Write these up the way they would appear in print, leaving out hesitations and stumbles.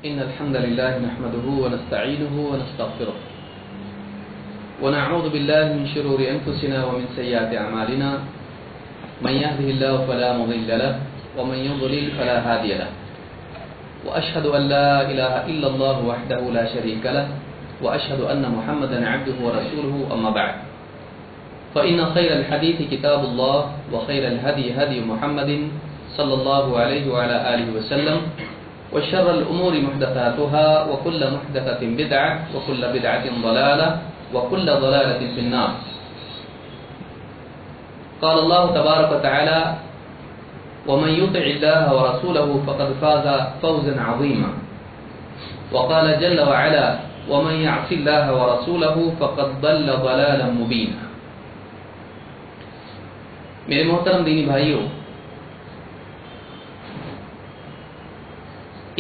إن الحمد لله نحمده ونستعينه ونستغفره ونعوذ بالله من شرور أنفسنا ومن سيئات أعمالنا من يهده الله فلا مضل له ومن يضلل فلا هادي له وأشهد أن لا إله إلا الله وحده لا شريك له وأشهد أن محمدا عبده ورسوله أما بعد فإن خير الحديث كتاب الله وخير الهدي هدي محمد صلى الله عليه وعلى آله وسلم وشر الأمور محدثاتها وكل محدثة بدعة وكل بدعة ضلالة وكل ضلالة في النار. قال الله تبارك وتعالى ومن يطع الله ورسوله فقد فاز فوزا عظيما. وقال جل وعلا ومن يعص الله ورسوله فقد ضل ضلالا مبينا. میرے محترم دینی بھائیوں،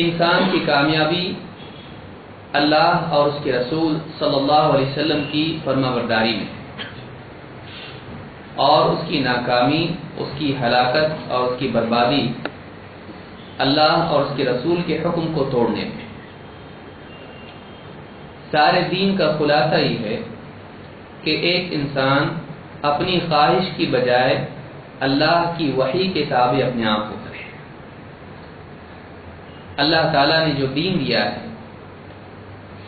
انسان کی کامیابی اللہ اور اس کے رسول صلی اللہ علیہ وسلم کی فرمانبرداری میں، اور اس کی ناکامی، اس کی ہلاکت اور اس کی بربادی اللہ اور اس کے رسول کے حکم کو توڑنے میں۔ سارے دین کا خلاصہ یہ ہے کہ ایک انسان اپنی خواہش کی بجائے اللہ کی وحی کے تابع اپنے آپ کو کرے۔ اللہ تعالیٰ نے جو دین دیا ہے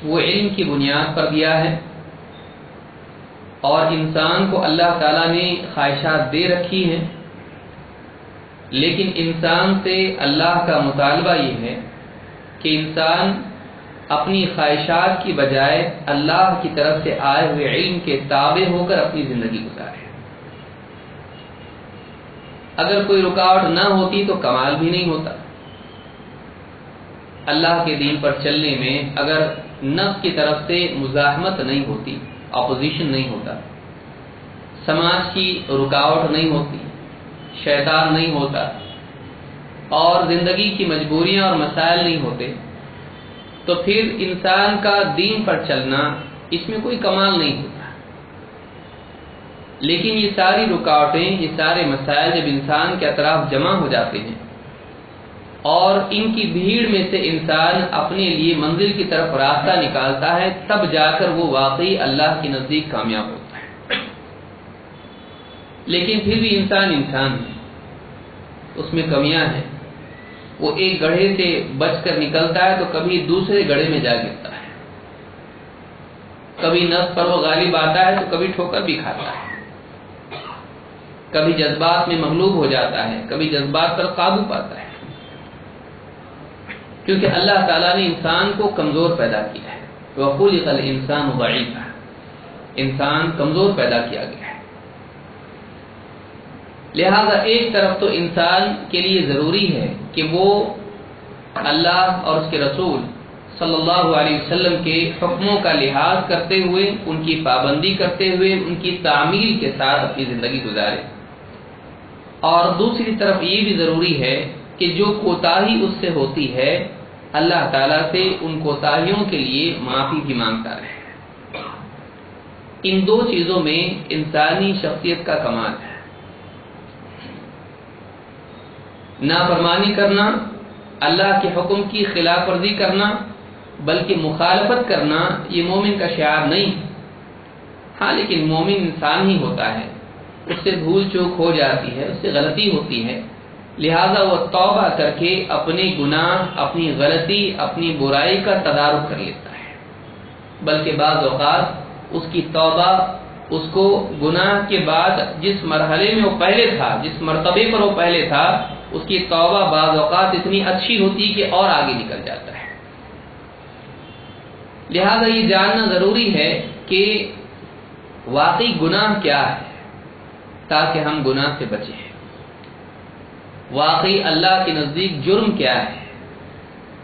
وہ علم کی بنیاد پر دیا ہے، اور انسان کو اللہ تعالیٰ نے خواہشات دے رکھی ہیں، لیکن انسان سے اللہ کا مطالبہ یہ ہے کہ انسان اپنی خواہشات کی بجائے اللہ کی طرف سے آئے ہوئے علم کے تابع ہو کر اپنی زندگی گزارے۔ اگر کوئی رکاوٹ نہ ہوتی تو کمال بھی نہیں ہوتا۔ اللہ کے دین پر چلنے میں اگر نفس کی طرف سے مزاحمت نہیں ہوتی، اپوزیشن نہیں ہوتا، سماج کی رکاوٹ نہیں ہوتی، شیطان نہیں ہوتا، اور زندگی کی مجبوریاں اور مسائل نہیں ہوتے، تو پھر انسان کا دین پر چلنا اس میں کوئی کمال نہیں ہوتا۔ لیکن یہ ساری رکاوٹیں، یہ سارے مسائل جب انسان کے اطراف جمع ہو جاتے ہیں اور ان کی بھیڑ میں سے انسان اپنے لیے منزل کی طرف راستہ نکالتا ہے، تب جا کر وہ واقعی اللہ کے نزدیک کامیاب ہوتا ہے۔ لیکن پھر بھی انسان ہے، اس میں کمیاں ہیں۔ وہ ایک گڑھے سے بچ کر نکلتا ہے تو کبھی دوسرے گڑھے میں جا گرتا ہے، کبھی نفس پر وہ غالب آتا ہے تو کبھی ٹھوکر بھی کھاتا ہے، کبھی جذبات میں مغلوب ہو جاتا ہے، کبھی جذبات پر قابو پاتا ہے، کیونکہ اللہ تعالیٰ نے انسان کو کمزور پیدا کیا ہے۔ وَخُلِقَ الْإِنسَانُ ضَعِيفًا، انسان کمزور پیدا کیا گیا ہے۔ لہذا ایک طرف تو انسان کے لیے ضروری ہے کہ وہ اللہ اور اس کے رسول صلی اللہ علیہ وسلم کے حکموں کا لحاظ کرتے ہوئے، ان کی پابندی کرتے ہوئے، ان کی تعمیل کے ساتھ اپنی زندگی گزارے، اور دوسری طرف یہ بھی ضروری ہے کہ جو کوتاہی اس سے ہوتی ہے اللہ تعالیٰ سے ان کوتاہیوں کے لیے معافی بھی مانگتا رہے۔ ان دو چیزوں میں انسانی شخصیت کا کمال ہے۔ نافرمانی کرنا، اللہ کے حکم کی خلاف ورزی کرنا، بلکہ مخالفت کرنا، یہ مومن کا شعار نہیں ہے۔ ہاں، لیکن مومن انسان ہی ہوتا ہے، اس سے بھول چوک ہو جاتی ہے، اس سے غلطی ہوتی ہے، لہذا وہ توبہ کر کے اپنے گناہ، اپنی غلطی، اپنی برائی کا تدارک کر لیتا ہے۔ بلکہ بعض اوقات اس کی توبہ اس کو گناہ کے بعد جس مرحلے میں وہ پہلے تھا، جس مرتبے پر وہ پہلے تھا، اس کی توبہ بعض اوقات اتنی اچھی ہوتی کہ اور آگے نکل جاتا ہے۔ لہذا یہ جاننا ضروری ہے کہ واقعی گناہ کیا ہے، تاکہ ہم گناہ سے بچیں۔ واقعی اللہ کے نزدیک جرم کیا ہے،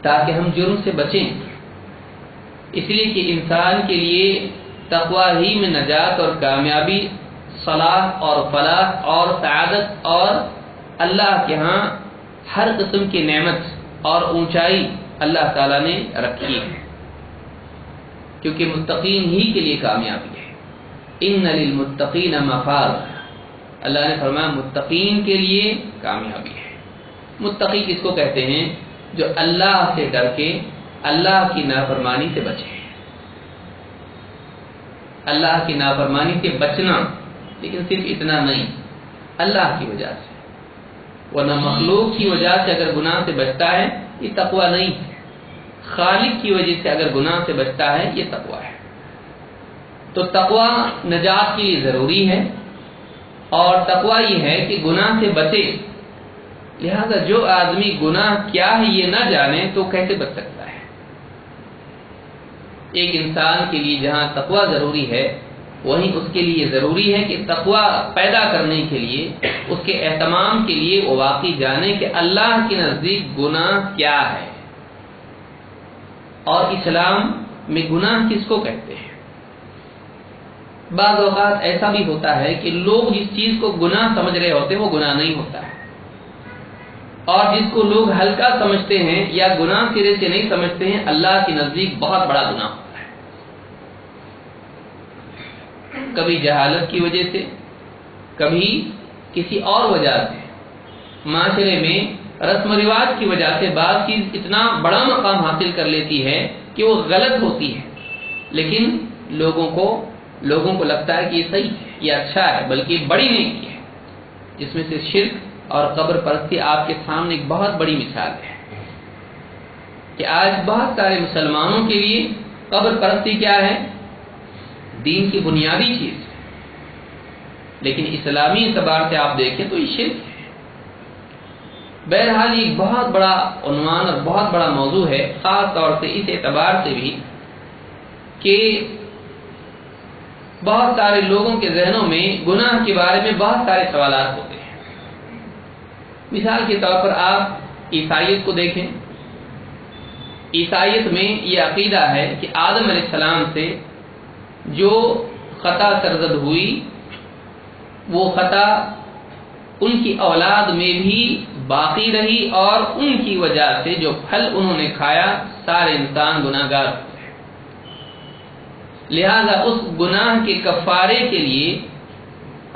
تاکہ ہم جرم سے بچیں۔ اس لیے کہ انسان کے لیے تقوی ہی میں نجات اور کامیابی، صلاح اور فلاح اور سعادت اور اللہ کے ہاں ہر قسم کی نعمت اور اونچائی اللہ تعالیٰ نے رکھی ہے، کیونکہ متقین ہی کے لیے کامیابی ہے۔ ان للمتقین مفاز، اللہ نے فرمایا متقین کے لیے کامیابی ہے۔ متقی کس کو کہتے ہیں؟ جو اللہ سے ڈر کے اللہ کی نافرمانی سے بچیں. اللہ کی نافرمانی سے بچنا، لیکن صرف اتنا نہیں، اللہ کی وجہ سے، ورنہ مخلوق کی وجہ سے اگر گناہ سے بچتا ہے یہ تقوی نہیں ہے. خالق کی وجہ سے اگر گناہ سے بچتا ہے یہ تقوی ہے. تو تقوی نجات کے لیے ضروری ہے، اور تقوی یہ ہے کہ گناہ سے بچے. لہذا جو آدمی گناہ کیا ہے یہ نہ جانے تو کیسے بچ سکتا ہے؟ ایک انسان کے لیے جہاں تقوی ضروری ہے وہیں اس کے لیے ضروری ہے کہ تقوی پیدا کرنے کے لیے، اس کے اہتمام کے لیے وہ واقعی جانے کہ اللہ کے نزدیک گناہ کیا ہے اور اسلام میں گناہ کس کو کہتے ہیں. بعض اوقات ایسا بھی ہوتا ہے کہ لوگ جس چیز کو گناہ سمجھ رہے ہوتے ہیں وہ گناہ نہیں ہوتا ہے، اور جس کو لوگ ہلکا سمجھتے ہیں یا گناہ سرے سے نہیں سمجھتے ہیں اللہ کے نزدیک بہت بڑا گناہ ہوتا ہے. کبھی جہالت کی وجہ سے، کبھی کسی اور وجہ سے، معاشرے میں رسم و رواج کی وجہ سے بعض چیز اتنا بڑا مقام حاصل کر لیتی ہے کہ وہ غلط ہوتی ہے، لیکن لوگوں کو لگتا ہے کہ یہ صحیح ہے، یہ اچھا ہے، بلکہ بڑی نیکی ہے. جس میں سے شرک اور قبر پرستی آپ کے سامنے ایک بہت بڑی مثال ہے کہ آج بہت سارے مسلمانوں کے لیے قبر پرستی کیا ہے؟ دین کی بنیادی چیز ہے، لیکن اسلامی اعتبار سے آپ دیکھیں تو یہ شرک ہے. بہرحال یہ بہت بڑا عنوان اور بہت بڑا موضوع ہے، خاص طور سے اس اعتبار سے بھی کہ بہت سارے لوگوں کے ذہنوں میں گناہ کے بارے میں بہت سارے سوالات ہوتے ہیں. مثال کے طور پر آپ عیسائیت کو دیکھیں. عیسائیت میں یہ عقیدہ ہے کہ آدم علیہ السلام سے جو خطا سرزد ہوئی وہ خطا ان کی اولاد میں بھی باقی رہی، اور ان کی وجہ سے جو پھل انہوں نے کھایا سارے انسان گناہگار ہوئے. لہذا اس گناہ کے کفارے کے لیے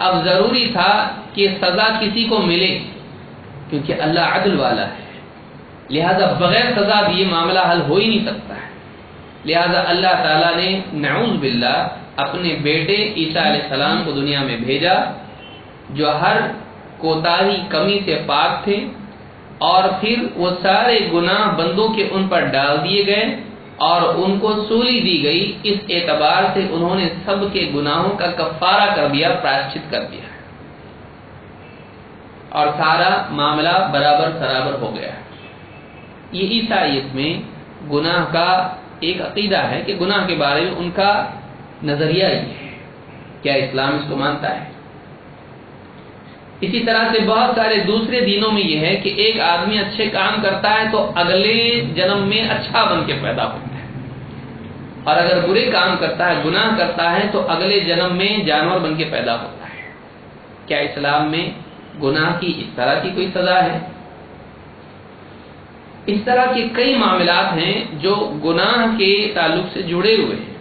اب ضروری تھا کہ سزا کسی کو ملے، کیونکہ اللہ عدل والا ہے. لہذا بغیر سزا بھی یہ معاملہ حل ہو ہی نہیں سکتا ہے. لہذا اللہ تعالیٰ نے نعوذ باللہ اپنے بیٹے عیسیٰ علیہ السلام کو دنیا میں بھیجا، جو ہر کوتاہی کمی سے پاک تھے، اور پھر وہ سارے گناہ بندوں کے ان پر ڈال دیے گئے اور ان کو سولی دی گئی. اس اعتبار سے انہوں نے سب کے گناہوں کا کفارہ کر دیا، پراشچت کر دیا، اور سارا معاملہ برابر سرابر ہو گیا. یہ عیسائیت میں گناہ کا ایک عقیدہ ہے کہ گناہ کے بارے میں ان کا نظریہ یہ ہے. کیا اسلام اس کو مانتا ہے؟ اسی طرح سے بہت سارے دوسرے دینوں میں یہ ہے کہ ایک آدمی اچھے کام کرتا ہے تو اگلے جنم میں اچھا بن کے پیدا ہوتا ہے، اور اگر برے کام کرتا ہے، گناہ کرتا ہے، تو اگلے جنم میں جانور بن کے پیدا ہوتا ہے. کیا اسلام میں گناہ کی اس طرح کی کوئی سزا ہے؟ اس طرح کے کئی معاملات ہیں جو گناہ کے تعلق سے جڑے ہوئے ہیں.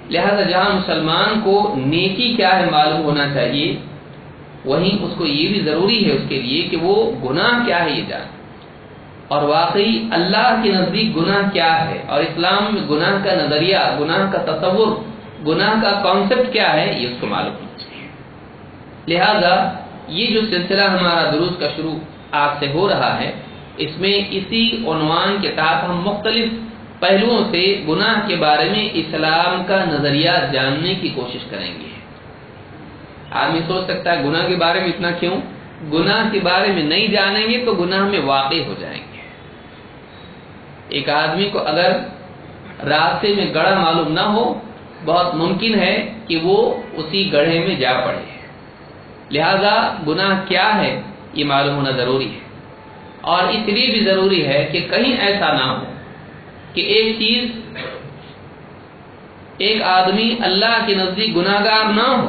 لہذا جہاں مسلمان کو نیکی کیا ہے معلوم ہونا چاہیے، وہیں اس کو یہ بھی ضروری ہے اس کے لیے کہ وہ گناہ کیا ہے یہ جانے، اور واقعی اللہ کے نزدیک گناہ کیا ہے، اور اسلام میں گناہ کا نظریہ، گناہ کا تصور، گناہ کا کانسیپٹ کیا ہے یہ اس کو معلوم ہونا چاہیے. لہذا یہ جو سلسلہ ہمارا دروس کا شروع آج سے ہو رہا ہے، اس میں اسی عنوان کے تحت ہم مختلف پہلوؤں سے گناہ کے بارے میں اسلام کا نظریہ جاننے کی کوشش کریں گے. آدمی سوچ سکتا ہے گناہ کے بارے میں اتنا کیوں؟ گناہ کے بارے میں نہیں جانیں گے تو گناہ میں واقع ہو جائیں گے. ایک آدمی کو اگر راستے میں گڑھا معلوم نہ ہو، بہت ممکن ہے کہ وہ اسی گڑھے میں جا پڑے. لہذا گناہ کیا ہے یہ معلوم ہونا ضروری ہے، اور اس لیے بھی ضروری ہے کہ کہیں ایسا نہ ہو کہ ایک چیز، ایک آدمی اللہ کے نزدیک گناہگار نہ ہو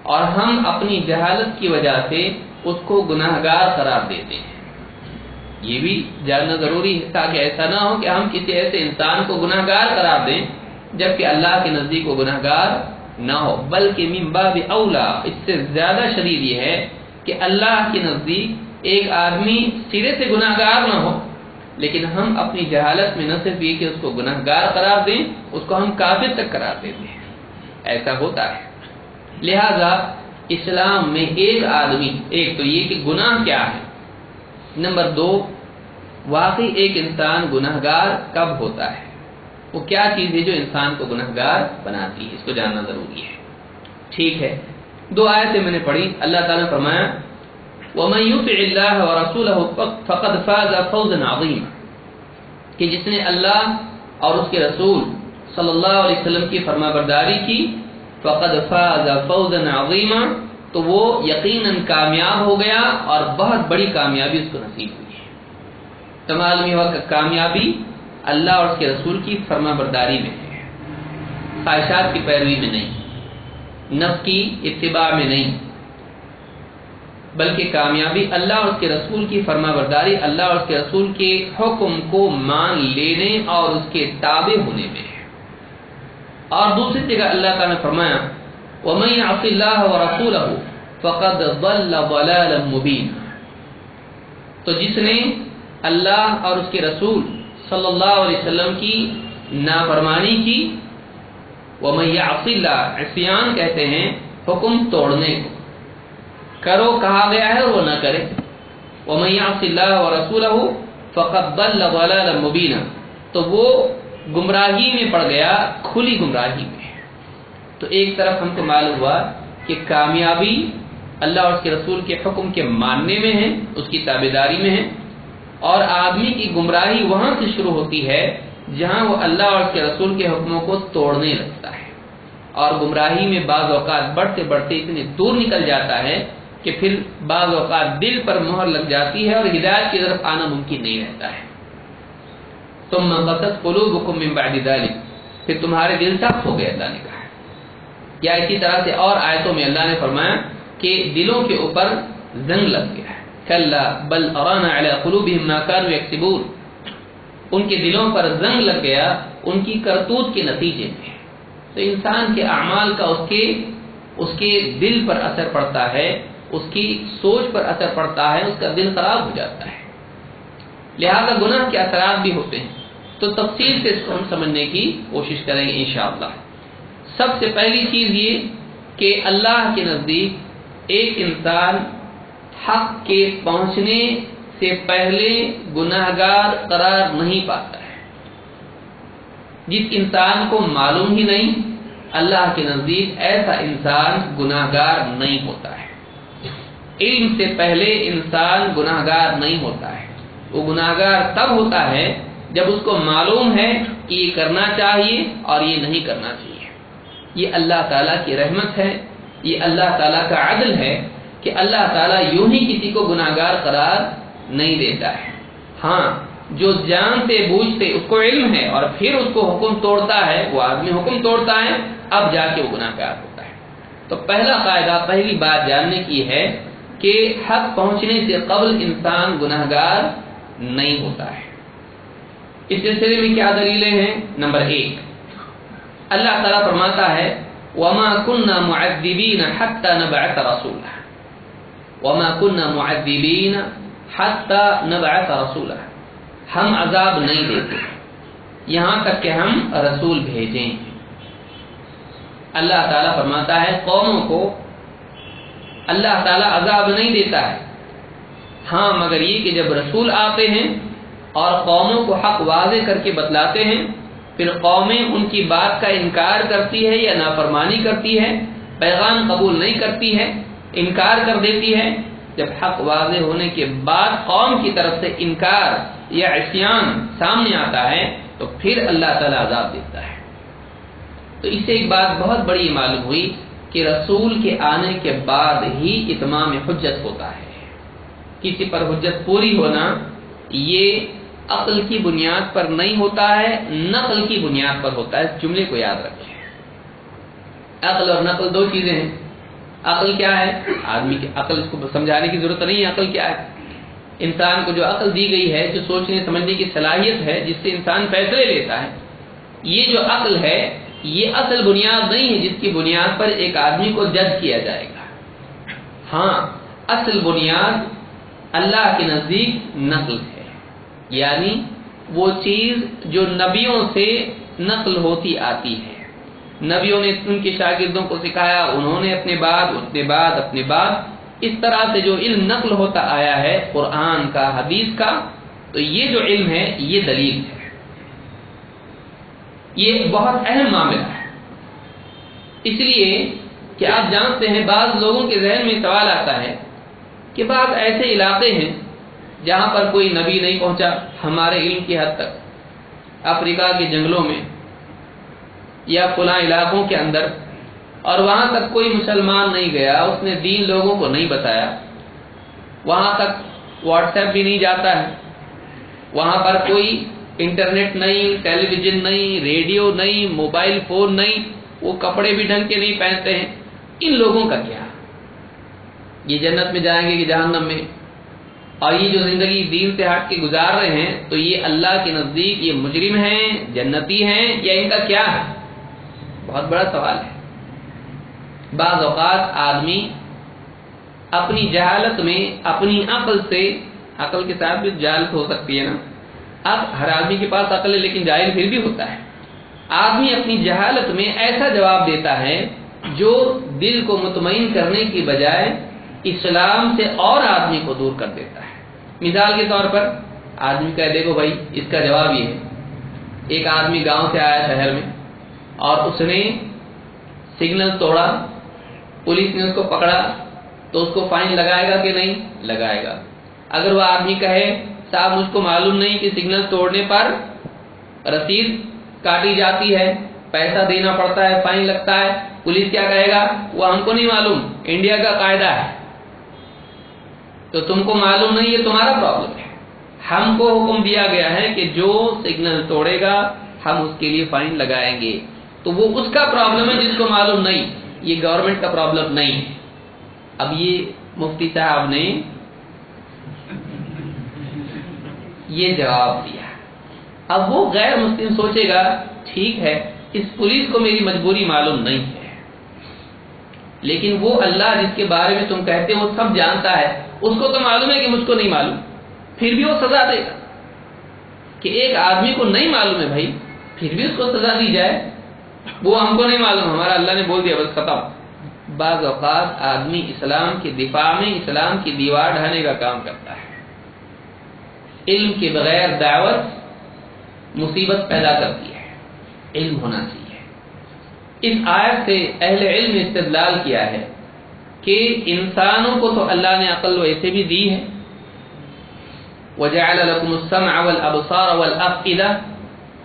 اور ہم اپنی جہالت کی وجہ سے اس کو گناہگار قرار دیتے ہیں. یہ بھی جاننا ضروری ہے تاکہ ایسا نہ ہو کہ ہم کسی ایسے انسان کو گناہگار قرار دیں جبکہ اللہ کے نزدیک وہ گناہگار نہ ہو. بلکہ من باب اولا، اس سے زیادہ شدید یہ ہے کہ اللہ کے نزدیک ایک آدمی سرے سے گناہگار نہ ہو لیکن ہم اپنی جہالت میں نہ صرف یہ کہ اس کو گناہگار قرار دیں، اس کو ہم کافر تک قرار دیتے ہیں، ایسا ہوتا ہے۔ لہذا اسلام میں ایک آدمی، ایک تو یہ کہ گناہ کیا ہے، نمبر دو واقعی ایک انسان گناہگار کب ہوتا ہے، وہ کیا چیز ہے جو انسان کو گناہگار بناتی ہے، اس کو جاننا ضروری ہے۔ ٹھیک ہے، دو آیتیں میں نے پڑھی، اللہ تعالیٰ نے فرمایا وَمَن يُطِعِ اللَّهَ وَرَسُولَهُ فَقَدْ فَازَ فَوْزًا عَظِيمًا، کہ جس نے اللہ اور اس کے رسول صلی اللہ علیہ وسلم کی فرمانبرداری کی، فَقَدْ فَازَ فَوْزًا عَظِيمًا، تو وہ یقیناً کامیاب ہو گیا اور بہت بڑی کامیابی اس کو نصیب ہوئی ہے۔ تو معلوم ہوا کہ کامیابی اللہ اور اس کے رسول کی فرمانبرداری میں ہے، خواہشات کی پیروی میں نہیں، نفس کی اتباع میں نہیں، بلکہ کامیابی اللہ اور اس کے رسول کی فرمانبرداری، اللہ اور اس کے رسول کے حکم کو مان لینے اور اس کے تابع ہونے میں ہے۔ اور دوسری جگہ اللہ تعالیٰ نے فرمایا وَمَن يَعْصِ اللَّهَ وَرَسُولَهُ فَقَدْ ضَلَّ ضَلَالًا مُبِينًا، تو جس نے اللہ اور اس کے رسول صلی اللہ علیہ وسلم کی نافرمانی کی، وَمَن يَعْصِ اللَّهَ، عصیان کہتے ہیں حکم توڑنے کو، کرو کہا گیا ہے اور وہ نہ کرے، وَمَن يَعْصِ اللَّهَ وَرَسُولَهُ فَقَدْ ضَلَّ ضَلَالًا مُبِينًا، تو وہ گمراہی میں پڑ گیا، کھلی گمراہی میں۔ تو ایک طرف ہم کو معلوم ہوا کہ کامیابی اللہ اور اس کے رسول کے حکم کے ماننے میں ہے، اس کی تابعداری میں ہے، اور آدمی کی گمراہی وہاں سے شروع ہوتی ہے جہاں وہ اللہ اور اس کے رسول کے حکموں کو توڑنے لگتا ہے، اور گمراہی میں بعض اوقات بڑھتے بڑھتے اتنے دور نکل جاتا ہے کہ پھر بعض اوقات دل پر مہر لگ جاتی ہے اور ہدایت کی طرف آنا ممکن نہیں رہتا ہے۔ ثم قست قلوبکم من بعد ذلک، پھر تمہارے دل سخت ہو گئے، اللہ نے کہا۔ یا اسی طرح سے اور آیتوں میں اللہ نے فرمایا کہ دلوں کے اوپر زنگ لگ گیا ہے، کلا بل ارانا علی قلوبہم ما کانوا یکسبون، ان کے دلوں پر زنگ لگ گیا ان کی کرتوت کے نتیجے میں۔ تو انسان کے اعمال کا اس کے دل پر اثر پڑتا ہے، اس کی سوچ پر اثر پڑتا ہے، اس کا دل خراب ہو جاتا ہے، لہذا گناہ کے اثرات بھی ہوتے ہیں۔ تو تفصیل سے اس کو ہم سمجھنے کی کوشش کریں گے انشاءاللہ۔ سب سے پہلی چیز یہ کہ اللہ کے نزدیک ایک انسان حق کے پہنچنے سے پہلے گناہگار قرار نہیں پاتا ہے۔ جس انسان کو معلوم ہی نہیں، اللہ کے نزدیک ایسا انسان گناہگار نہیں ہوتا ہے۔ علم سے پہلے انسان گناہگار نہیں ہوتا ہے، وہ گناہگار تب ہوتا ہے جب اس کو معلوم ہے کہ یہ کرنا چاہیے اور یہ نہیں کرنا چاہیے۔ یہ اللہ تعالیٰ کی رحمت ہے، یہ اللہ تعالیٰ کا عدل ہے کہ اللہ تعالیٰ یوں ہی کسی کو گناہگار قرار نہیں دیتا ہے۔ ہاں، جو جانتے بوجھتے اس کو علم ہے اور پھر اس کو حکم توڑتا ہے، وہ آدمی حکم توڑتا ہے، اب جا کے وہ گناہگار ہوتا ہے۔ تو پہلا قاعدہ، پہلی بات جاننے کی ہے کہ حق پہنچنے سے قبل انسان گناہگار نہیں ہوتا ہے۔ اس سلسلے میں کیا دلیلیں ہیں؟ نمبر 1، اللہ تعالیٰ فرماتا ہے وَمَا كُنَّا مُعَذِّبِينَ حَتَّى نَبْعَثَ رَسُولًا، وَمَا كُنَّا مُعَذِّبِينَ حَتَّى نَبْعَثَ رَسُولًا، ہم عذاب نہیں دیتے یہاں تک کہ ہم رسول بھیجیں۔ اللہ تعالیٰ فرماتا ہے قوموں کو اللہ تعالیٰ عذاب نہیں دیتا ہے، ہاں مگر یہ کہ جب رسول آتے ہیں اور قوموں کو حق واضح کر کے بتلاتے ہیں، پھر قومیں ان کی بات کا انکار کرتی ہے یا نافرمانی کرتی ہے، پیغام قبول نہیں کرتی ہے، انکار کر دیتی ہے۔ جب حق واضح ہونے کے بعد قوم کی طرف سے انکار یا عصیان سامنے آتا ہے تو پھر اللہ تعالیٰ عذاب دیتا ہے۔ تو اس سے ایک بات بہت بڑی معلوم ہوئی کہ رسول کے آنے کے بعد ہی اتمام حجت ہوتا ہے۔ کسی پر حجت پوری ہونا یہ عقل کی بنیاد پر نہیں ہوتا ہے، نقل کی بنیاد پر ہوتا ہے۔ اس جملے کو یاد رکھیں، عقل اور نقل دو چیزیں ہیں۔ عقل کیا ہے؟ آدمی کی عقل، اس کو سمجھانے کی ضرورت نہیں ہے عقل کیا ہے۔ انسان کو جو عقل دی گئی ہے، جو سوچنے سمجھنے کی صلاحیت ہے، جس سے انسان فیصلے لیتا ہے، یہ جو عقل ہے یہ اصل بنیاد نہیں ہے جس کی بنیاد پر ایک آدمی کو جج کیا جائے گا۔ ہاں، اصل بنیاد اللہ کے نزدیک نقل ہے، یعنی وہ چیز جو نبیوں سے نقل ہوتی آتی ہے، نبیوں نے ان کے شاگردوں کو سکھایا، انہوں نے اپنے بعد اس طرح سے جو علم نقل ہوتا آیا ہے قرآن کا، حدیث کا، تو یہ جو علم ہے یہ دلیل ہے، یہ بہت اہم معاملہ ہے۔ اس لیے کہ آپ جانتے ہیں بعض لوگوں کے ذہن میں سوال آتا ہے کہ بعض ایسے علاقے ہیں جہاں پر کوئی نبی نہیں پہنچا ہمارے علم کی حد تک، افریقہ کے جنگلوں میں یا فلاں علاقوں کے اندر، اور وہاں تک کوئی مسلمان نہیں گیا، اس نے دین لوگوں کو نہیں بتایا، وہاں تک واٹس ایپ بھی نہیں جاتا ہے، وہاں پر کوئی انٹرنیٹ نہیں، ٹیلی ویژن نہیں، ریڈیو نہیں، موبائل فون نہیں، وہ کپڑے بھی ڈھنگ کے نہیں پہنتے ہیں، ان لوگوں کا کیا؟ یہ جنت میں جائیں گے کہ جہنم میں؟ اور یہ جو زندگی دین سے ہٹ کے گزار رہے ہیں تو یہ اللہ کے نزدیک یہ مجرم ہیں، جنتی ہیں، یا ان کا کیا ہے؟ بہت بڑا سوال ہے۔ بعض اوقات آدمی اپنی جہالت میں اپنی عقل سے، عقل کے ساتھ بھی جہالت ہو سکتی ہے نا، اب ہر آدمی کے پاس عقل ہے لیکن جاہل پھر بھی ہوتا ہے، آدمی اپنی جہالت میں ایسا جواب دیتا ہے جو دل کو مطمئن کرنے کی بجائے اسلام سے اور آدمی کو دور کر دیتا ہے۔ مثال کے طور پر آدمی کہے دیکھو بھائی اس کا جواب یہ ہے، ایک آدمی گاؤں سے آیا شہر میں اور اس نے سگنل توڑا، پولیس نے اس کو پکڑا تو اس کو فائن لگائے گا کہ نہیں لگائے گا؟ اگر وہ آدمی کہے صاحب مجھ کو معلوم نہیں کہ سگنل توڑنے پر رسید کاٹی جاتی ہے، پیسہ دینا پڑتا ہے، فائن لگتا ہے، پولیس کیا کہے گا؟ وہ ہم کو نہیں معلوم، انڈیا کا قاعدہ ہے، تو تم کو معلوم نہیں، یہ تمہارا پرابلم ہے، ہم کو حکم دیا گیا ہے کہ جو سگنل توڑے گا ہم اس کے لیے فائن لگائیں گے، تو وہ اس کا پرابلم ہے جس کو معلوم نہیں، یہ گورنمنٹ کا پرابلم نہیں ہے۔ اب یہ مفتی صاحب نے یہ جواب دیا، اب وہ غیر مسلم سوچے گا ٹھیک ہے اس پولیس کو میری مجبوری معلوم نہیں ہے، لیکن وہ اللہ جس کے بارے میں تم کہتے ہو وہ سب جانتا ہے، اس کو تو معلوم ہے کہ مجھ کو نہیں معلوم، پھر بھی وہ سزا دے گا کہ ایک آدمی کو نہیں معلوم ہے بھائی پھر بھی اس کو سزا دی جائے، وہ ہم کو نہیں معلوم، ہمارا اللہ نے بول دیا بس ختم۔ بعض اوقات آدمی اسلام کے دفاع میں اسلام کی دیوار ڈھانے کا کام کرتا ہے، علم کے بغیر دعوت مصیبت پیدا کرتی ہے، علم ہونا چاہیے۔ اس آیت سے اہل علم نے استدلال کیا ہے کہ انسانوں کو تو اللہ نے عقل ویسے بھی دی ہے، وَجَعَلَ لَكُمُ السَّمْعَ وَالْأَبْصَارَ وَالْأَفْئِدَةَ،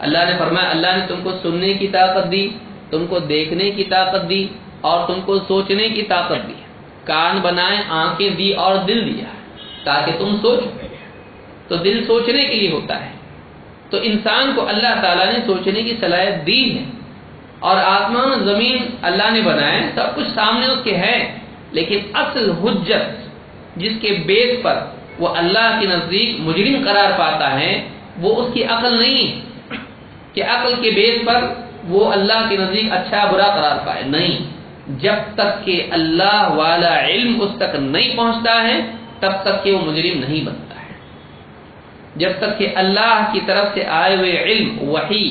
اللہ نے فرمایا اللہ نے تم کو سننے کی طاقت دی، تم کو دیکھنے کی طاقت دی اور تم کو سوچنے کی طاقت دی، کان بنائے، آنکھیں دی اور دل دیا تاکہ تم سوچو، تو دل سوچنے کے لیے ہوتا ہے، تو انسان کو اللہ تعالیٰ نے سوچنے کی صلاحیت دی ہے، اور آسمان و زمین اللہ نے بنائے، سب کچھ سامنے اس کے ہے، لیکن اصل حجت جس کے بیس پر وہ اللہ کے نزدیک مجرم قرار پاتا ہے وہ اس کی عقل نہیں ہے کہ عقل کے بیس پر وہ اللہ کے نزدیک اچھا برا قرار پائے، نہیں، جب تک کہ اللہ والا علم اس تک نہیں پہنچتا ہے تب تک کہ وہ مجرم نہیں بنتا ہے، جب تک کہ اللہ کی طرف سے آئے ہوئے علم وحی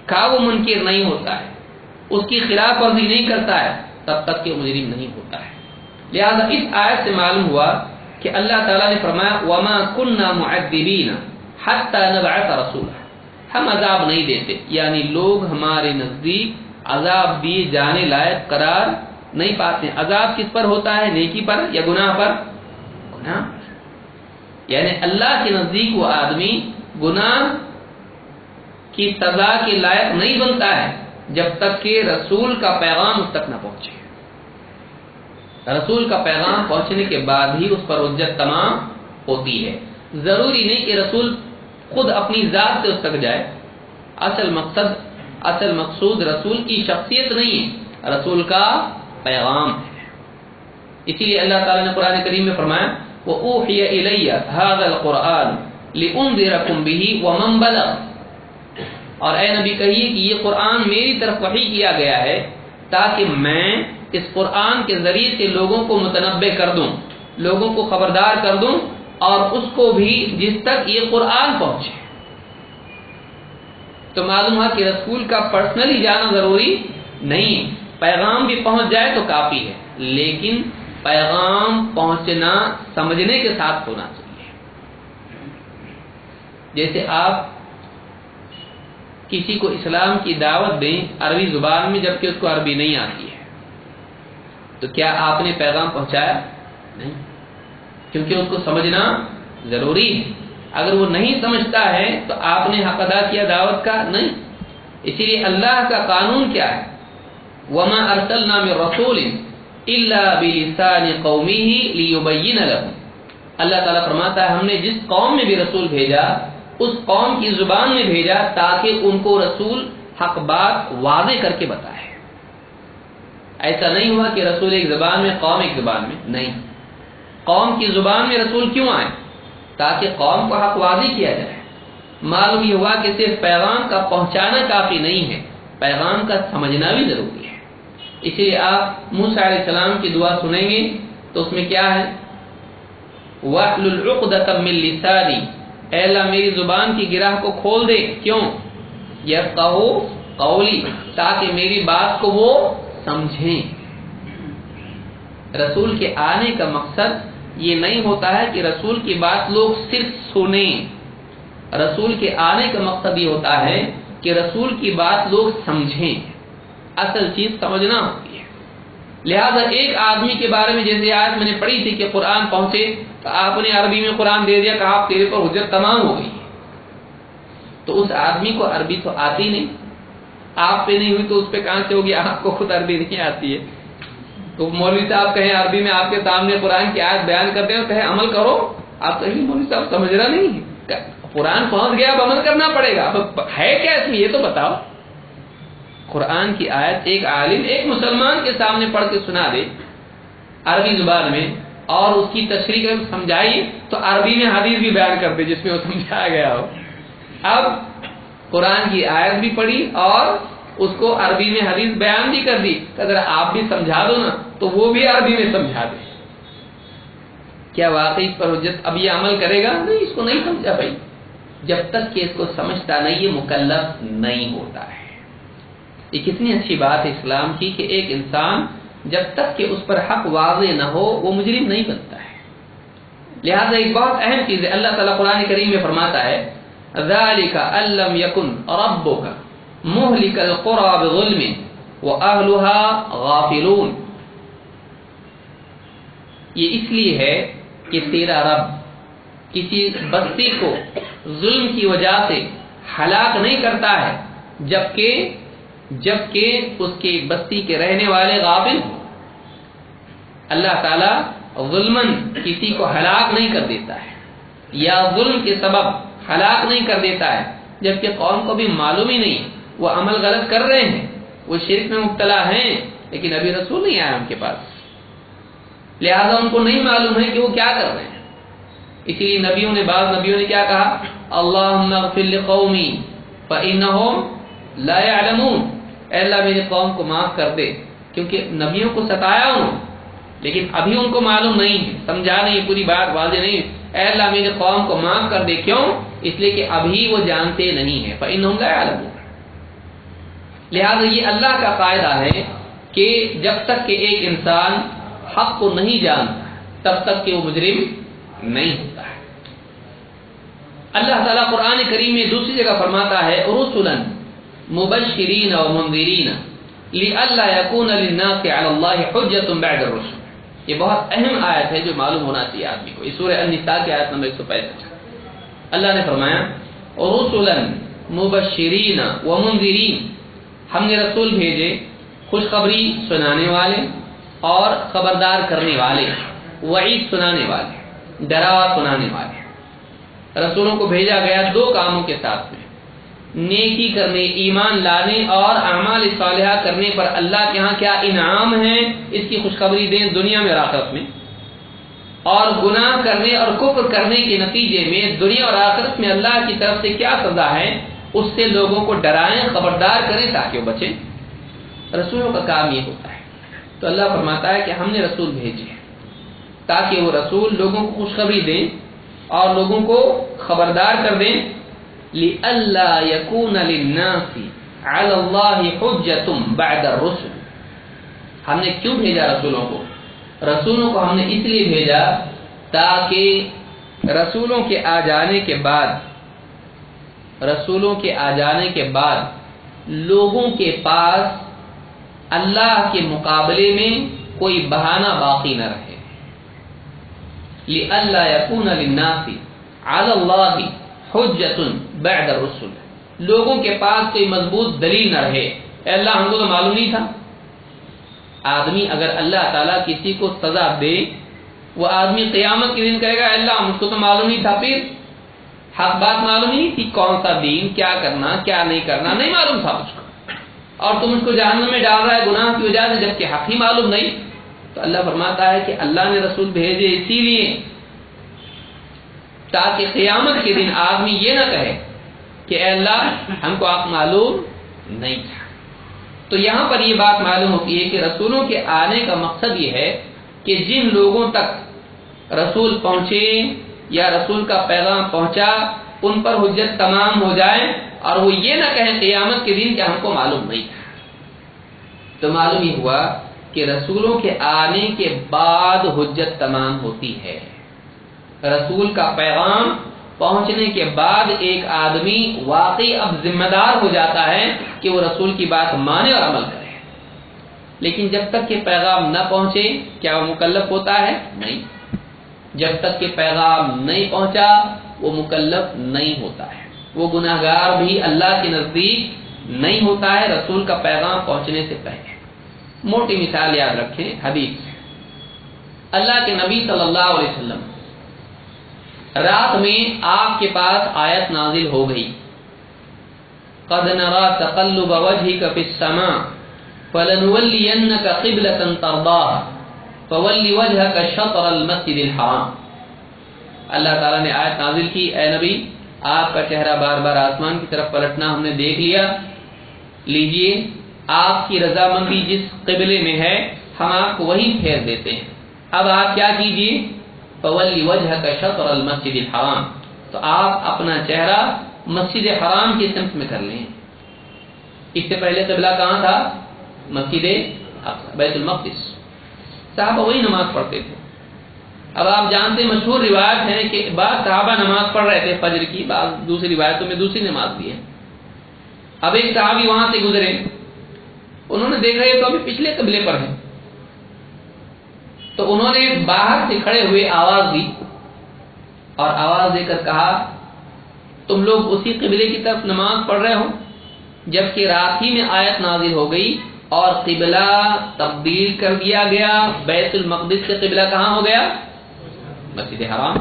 کا وہ منکر نہیں ہوتا ہے، اس کی خلاف ورزی نہیں کرتا ہے، تب تک کہ وہ مجرم نہیں ہوتا ہے۔ لہذا اس آیت سے معلوم ہوا کہ اللہ تعالیٰ نے فرمایا وَمَا كُنَّا مُعَذِّبِينَ حَتَّى نَبْعَثَ رَسُولًا، ہم عذاب نہیں دیتے، یعنی لوگ ہمارے نزدیک عذاب دیے جانے لائق قرار نہیں پاتے۔ عذاب کس پر ہوتا ہے؟ نیکی پر یا گناہ پر؟ گناہ، یعنی اللہ کے نزدیک وہ آدمی گناہ کی سزا کے لائق نہیں بنتا ہے جب تک کہ رسول کا پیغام اس تک نہ پہنچے، رسول کا پیغام پہنچنے کے بعد ہی اس پر حجت تمام ہوتی ہے۔ ضروری نہیں کہ رسول خود اپنی ذات سے اس تک جائے، اصل مقصود رسول کی شخصیت نہیں ہے، رسول کا پیغام ہے۔ اسی لیے اللہ تعالیٰ نے قرآن کریم میں فرمایا وَأُوحِيَ إِلَيَّ هَذَا الْقُرْآنُ لِأُنذِرَكُم بِهِ وَمَن بَلَغَ، اور اے نبی کہیے کہ یہ قرآن میری طرف وحی کیا گیا ہے تاکہ میں اس قرآن کے ذریعے سے لوگوں کو متنبہ کر دوں، لوگوں کو خبردار کر دوں، اور اس کو بھی جس تک یہ قرآن پہنچے. تو معلوم ہے کہ رسول کا پرسنلی جانا ضروری نہیں ہے. پیغام بھی پہنچ جائے تو کافی ہے، لیکن پیغام پہنچنا سمجھنے کے ساتھ ہونا چاہیے. جیسے آپ کسی کو اسلام کی دعوت دیں عربی زبان میں، جبکہ اس کو عربی نہیں آتی ہے، تو کیا آپ نے پیغام پہنچایا؟ نہیں، کیونکہ اس کو سمجھنا ضروری ہے. اگر وہ نہیں سمجھتا ہے تو آپ نے حق ادا کیا دعوت کا؟ نہیں. اسی لیے اللہ کا قانون کیا ہے؟ وَمَا أَرْسَلْنَا مِن رَّسُولٍ إِلَّا بِلِسَانِ قَوْمِهِ لِيُبَيِّنَ لَهُمْ. اللہ تعالیٰ فرماتا ہے ہم نے جس قوم میں بھی رسول بھیجا اس قوم کی زبان میں بھیجا تاکہ ان کو رسول حق بات واضح کر کے بتائے. ایسا نہیں ہوا کہ رسول ایک زبان میں قوم ایک زبان میں، نہیں. قوم کی زبان میں رسول کیوں آئے؟ تاکہ قوم کو حق واضح کیا جائے. معلوم یہ ہوا کہ صرف پیغام کا پہنچانا کافی نہیں ہے، پیغام کا سمجھنا بھی ضروری ہے. اسی لیے آپ موسیٰ علیہ السلام کی دعا سنیں گے تو اس میں کیا ہے؟ وَاحْلُلْ عُقْدَةً مِّن لِّسَانِي، اے اللہ میری زبان کی گرہ کو کھول دے. کیوں؟ یفقہوا قولی، تاکہ میری بات کو وہ سمجھیں. رسول کے آنے کا مقصد یہ نہیں ہوتا ہے کہ رسول کی بات لوگ صرف سنیں. رسول کے آنے کا مقصد یہ ہوتا ہے کہ رسول کی بات لوگ سمجھیں. اصل چیز سمجھنا ہوتی ہے. لہذا ایک آدمی کے بارے میں جیسے آج میں نے پڑھی تھی کہ قرآن پہنچے تو آپ نے عربی میں قرآن دے دیا، کہا تیرے پر حجت تمام ہو گئی. تو اس آدمی کو عربی تو آتی نہیں، آپ پہ نہیں ہوئی تو اس پہ کہاں سے ہوگی؟ آپ کو خود عربی نہیں آتی ہے. تو مولوی صاحب کہیں عربی میں آپ کے سامنے قرآن کی آیت بیان کرتے ہیں، کہیں عمل کرو، آپ کہیں مولوی صاحب سمجھ رہا نہیں ہے. قرآن پہنچ گیا، اب عمل کرنا پڑے گا. اب ہے کیا اس میں یہ تو بتاؤ. قرآن کی آیت ایک عالم ایک مسلمان کے سامنے پڑھ کے سنا دے عربی زبان میں اور اس کی تشریح کر سمجھائیے تو عربی میں حدیث بھی بیان کر دے جس میں وہ سمجھایا گیا ہو. اب قرآن کی آیت بھی پڑھی اور اس کو عربی میں حدیث بیان بھی کر دی. اگر آپ بھی سمجھا دو نا تو وہ بھی عربی میں سمجھا دے. کیا واقعی اس پر حجت؟ اب یہ عمل کرے گا؟ نہیں، اس کو نہیں سمجھا بھائی. جب تک کہ اس کو سمجھتا نہیں یہ مکلف نہیں ہوتا ہے. یہ کتنی اچھی بات ہے اسلام کی کہ ایک انسان جب تک کہ اس پر حق واضح نہ ہو وہ مجرم نہیں بنتا ہے. لہذا ایک بہت اہم چیز ہے، اللہ تعالیٰ قرآن کریم میں فرماتا ہے ذَلِكَ أَن لَّمْ يَكُنْ رَبُّكَ مُهْلِكَ الْقُرَىٰ بِظُلْمٍ وَأَهْلُهَا غَافِلُونَ. یہ اس لیے ہے کہ تیرا رب کسی بستی کو ظلم کی وجہ سے ہلاک نہیں کرتا ہے جبکہ اس کی بستی کے رہنے والے غافل ہوں. اللہ تعالیٰ ظلماً کسی کو ہلاک نہیں کر دیتا ہے یا ظلم کے سبب ہلاک نہیں کر دیتا ہے جبکہ قوم کو بھی معلوم ہی نہیں، وہ عمل غلط کر رہے ہیں، وہ شرک میں مبتلا ہیں، لیکن ابھی رسول نہیں آیا ان کے پاس. لہذا ان کو نہیں معلوم ہے کہ وہ کیا کر رہے ہیں. اسی لیے بعض نبیوں نے کیا کہا؟ اللہم اغفر لقومی فإنہم لا يعلمون. اے اللہ میری قوم کو معاف کر دے، کیونکہ نبیوں کو ستایا انہوں لیکن ابھی ان کو معلوم نہیں ہے، سمجھا نہیں، پوری بات واضح نہیں. اے اللہ میری قوم کو معاف کر دے. کیوں؟ اس لیے کہ ابھی وہ جانتے نہیں ہیں. فإنہم لا يعلمون. لہذا یہ اللہ کا قاعدہ ہے کہ جب تک کہ ایک انسان حق کو نہیں جانتا تب تک کہ وہ مجرم نہیں ہوتا ہے. اللہ تعالیٰ قرآن کریم میں دوسری جگہ فرماتا ہے رسلا مبشرین و منذرین لئلا یکون للناس علی اللہ حجۃ بعد الرسل. یہ بہت اہم آیت ہے جو معلوم ہونا چاہیے آدمی کو. یہ سورہ النساء کی آیت نمبر 165. اللہ نے فرمایا رسلا مبشرین و منذرین، ہم نے رسول بھیجے خوشخبری سنانے والے اور خبردار کرنے والے، وعید سنانے والے، ڈراوا سنانے والے. رسولوں کو بھیجا گیا دو کاموں کے ساتھ میں، نیکی کرنے، ایمان لانے اور اعمال صالحہ کرنے پر اللہ کے ہاں کیا انعام ہے اس کی خوشخبری دیں دنیا میں اور آخرت میں، اور گناہ کرنے اور کفر کرنے کے نتیجے میں دنیا اور آخرت میں اللہ کی طرف سے کیا سزا ہے اس سے لوگوں کو ڈرائیں، خبردار کریں تاکہ وہ بچیں. رسولوں کا کام یہ ہوتا ہے. تو اللہ فرماتا ہے کہ ہم نے رسول بھیجے تاکہ وہ رسول لوگوں کو خوشخبری دیں اور لوگوں کو خبردار کر دیں لِأَلَّا يَكُونَ لِلنَّاسِ عَلَى اللَّهِ حُجَّةٌ بَعْدَ الرُّسُلِ۔ ہم نے کیوں بھیجا رسولوں کو؟ رسولوں کو ہم نے اس لیے بھیجا تاکہ رسولوں کے آ جانے کے بعد لوگوں کے پاس اللہ کے مقابلے میں کوئی بہانہ باقی نہ رہے۔ لِأَلَّا يَكُونَ لِلنَّاسِ عَلَى اللَّهِ حُجَّةٌ بَعْدَ الرُّسُلِ، لوگوں کے پاس کوئی مضبوط دلیل نہ رہے۔ اے اللہ ہم کو تو معلوم نہیں تھا۔ آدمی اگر اللہ تعالیٰ کسی کو سزا دے، وہ آدمی قیامت کے دن کہے گا اے اللہ مجھ کو تو معلوم نہیں تھا، پھر حق بات معلوم نہیں تھی، کون سا دین، کیا کرنا کیا نہیں کرنا نہیں معلوم تھا مجھ کو، اور تم اس کو جہنم میں ڈال رہا ہے گناہ کی وجہ سے، جبکہ حق ہی معلوم نہیں۔ تو اللہ فرماتا ہے کہ اللہ نے رسول بھیجے اسی لیے تاکہ قیامت کے دن آدمی یہ نہ کہے کہ اے اللہ ہم کو حق معلوم نہیں تھا۔ تو یہاں پر یہ بات معلوم ہوتی ہے کہ رسولوں کے آنے کا مقصد یہ ہے کہ جن لوگوں تک رسول پہنچے یا رسول کا پیغام پہنچا ان پر حجت تمام ہو جائے، اور وہ یہ نہ کہیں قیامت کے دن کہ ہم کو معلوم نہیں تھا۔ تو معلوم ہی ہوا کہ رسولوں کے آنے کے بعد حجت تمام ہوتی ہے۔ رسول کا پیغام پہنچنے کے بعد ایک آدمی واقعی اب ذمہ دار ہو جاتا ہے کہ وہ رسول کی بات مانے اور عمل کرے، لیکن جب تک کہ پیغام نہ پہنچے کیا وہ مکلف ہوتا ہے؟ نہیں۔ جب تک کہ پیغام نہیں پہنچا وہ مکلف نہیں ہوتا ہے، وہ گناہگار بھی اللہ کے نزدیک نہیں ہوتا ہے رسول کا پیغام پہنچنے سے پہلے۔ موٹی مثال یاد رکھیں حدیث سے، اللہ کے نبی صلی اللہ علیہ وسلم رات میں آپ کے پاس آیت نازل ہو گئی، قَدْ نَرَى تَقَلُّبَ وَجْهِكَ فِي السَّمَاءِ فَلَنُوَلِّيَنَّكَ قِبْلَةً تَرْضَاهَا فَوَلِّ وَجْهَكَ شَطْرَ الْمَسْجِدِ الْحَرَامِ۔ اللہ تعالیٰ نے آیت نازل کی، اے نبی آپ کا چہرہ بار بار آسمان کی طرف پلٹنا ہم نے دیکھ لیا، لیجئے آپ کی رضامندی جس قبلے میں ہے ہم آپ کو وہی پھیر دیتے ہیں، اب آپ کیا کیجئے، فَوَلِّ وَجْهَكَ شَطْرَ الْمَسْجِدِ الْحَرَامِ، تو آپ اپنا چہرہ مسجد حرام کی سمت میں کر لیں۔ اس سے پہلے قبلہ کہاں تھا؟ مسجد بیت المقدس، صحابہ وہی نماز پڑھتے تھے۔ اب آپ جانتے ہیں مشہور روایت ہے کہ بعض صحابہ نماز پڑھ رہے تھے فجر کی، بعض دوسری روایتوں میں دوسری نماز بھی ہے۔ اب ایک صحابی وہاں سے گزرے، انہوں نے دیکھا یہ تو ابھی پچھلے قبلے پر ہے، تو انہوں نے باہر سے کھڑے ہوئے آواز دی اور آواز دے کر کہا تم لوگ اسی قبلے کی طرف نماز پڑھ رہے ہو جبکہ رات ہی میں آیت نازل ہو گئی اور قبلہ تبدیل کر دیا گیا، بیت المقدس سے قبلہ کہاں ہو گیا؟ مسجد حرام،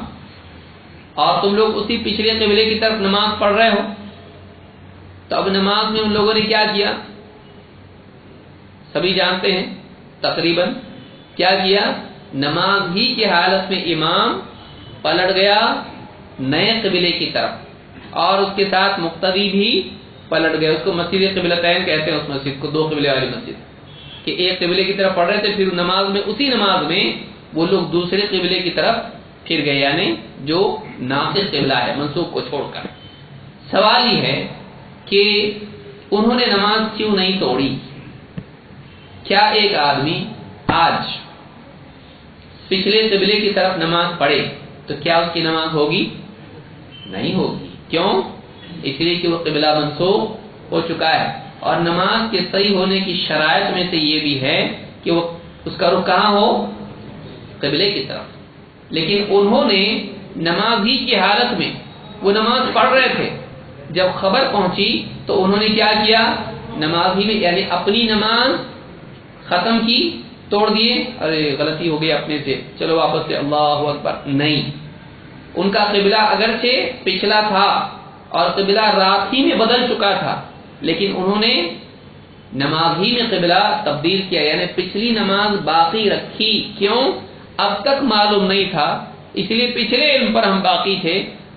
اور تم لوگ اسی پچھلے قبلے کی طرف نماز پڑھ رہے ہو۔ تو اب نماز میں ان لوگوں نے کیا کیا؟ سبھی جانتے ہیں تقریباً کیا کیا؟ نماز ہی کی حالت میں امام پلٹ گیا نئے قبلے کی طرف، اور اس کے ساتھ مقتدی بھی پلٹ گئے۔ اس کو مسجد قبلتین کہتے ہیں، اس مسجد کو، دو قبلے والی مسجد، کہ ایک قبلے کی طرف پڑھ رہے تھے، پھر نماز میں اسی نماز میں وہ لوگ دوسرے قبلے کی طرف پھر گئے، یعنی جو ناقص قبلہ ہے منسوب کو چھوڑ کر۔ سوال یہ ہے کہ انہوں نے نماز کیوں نہیں توڑی؟ کیا ایک آدمی آج پچھلے قبلے کی طرف نماز پڑھے تو کیا اس کی نماز ہوگی؟ نہیں ہوگی۔ کیوں؟ اس لیے کہ وہ قبلہ منسوخ ہو چکا ہے، اور نماز کے صحیح ہونے کی شرائط میں سے یہ بھی ہے کہ وہ اس کا رخ کہاں ہو؟ قبلے کی طرف۔ لیکن انہوں نے نماز ہی کی حالت میں وہ نماز پڑھ رہے تھے، جب خبر پہنچی تو انہوں نے کیا کیا؟ نماز ہی میں، یعنی اپنی نماز ختم کی، توڑ دیے، ارے غلطی ہو گئی اپنے سے، چلو واپس سے اللہ اکبر، نہیں۔ ان کا قبلہ اگرچہ پچھلا تھا اور قبلہ رات ہی میں بدل چکا تھا، لیکن انہوں نے نماز ہی میں قبلہ تبدیل کیا، یعنی پچھلی نماز باقی رکھی۔ کیوں؟ اب تک معلوم نہیں تھا، اس لیے پچھلے علم پر ہم باقی تھے،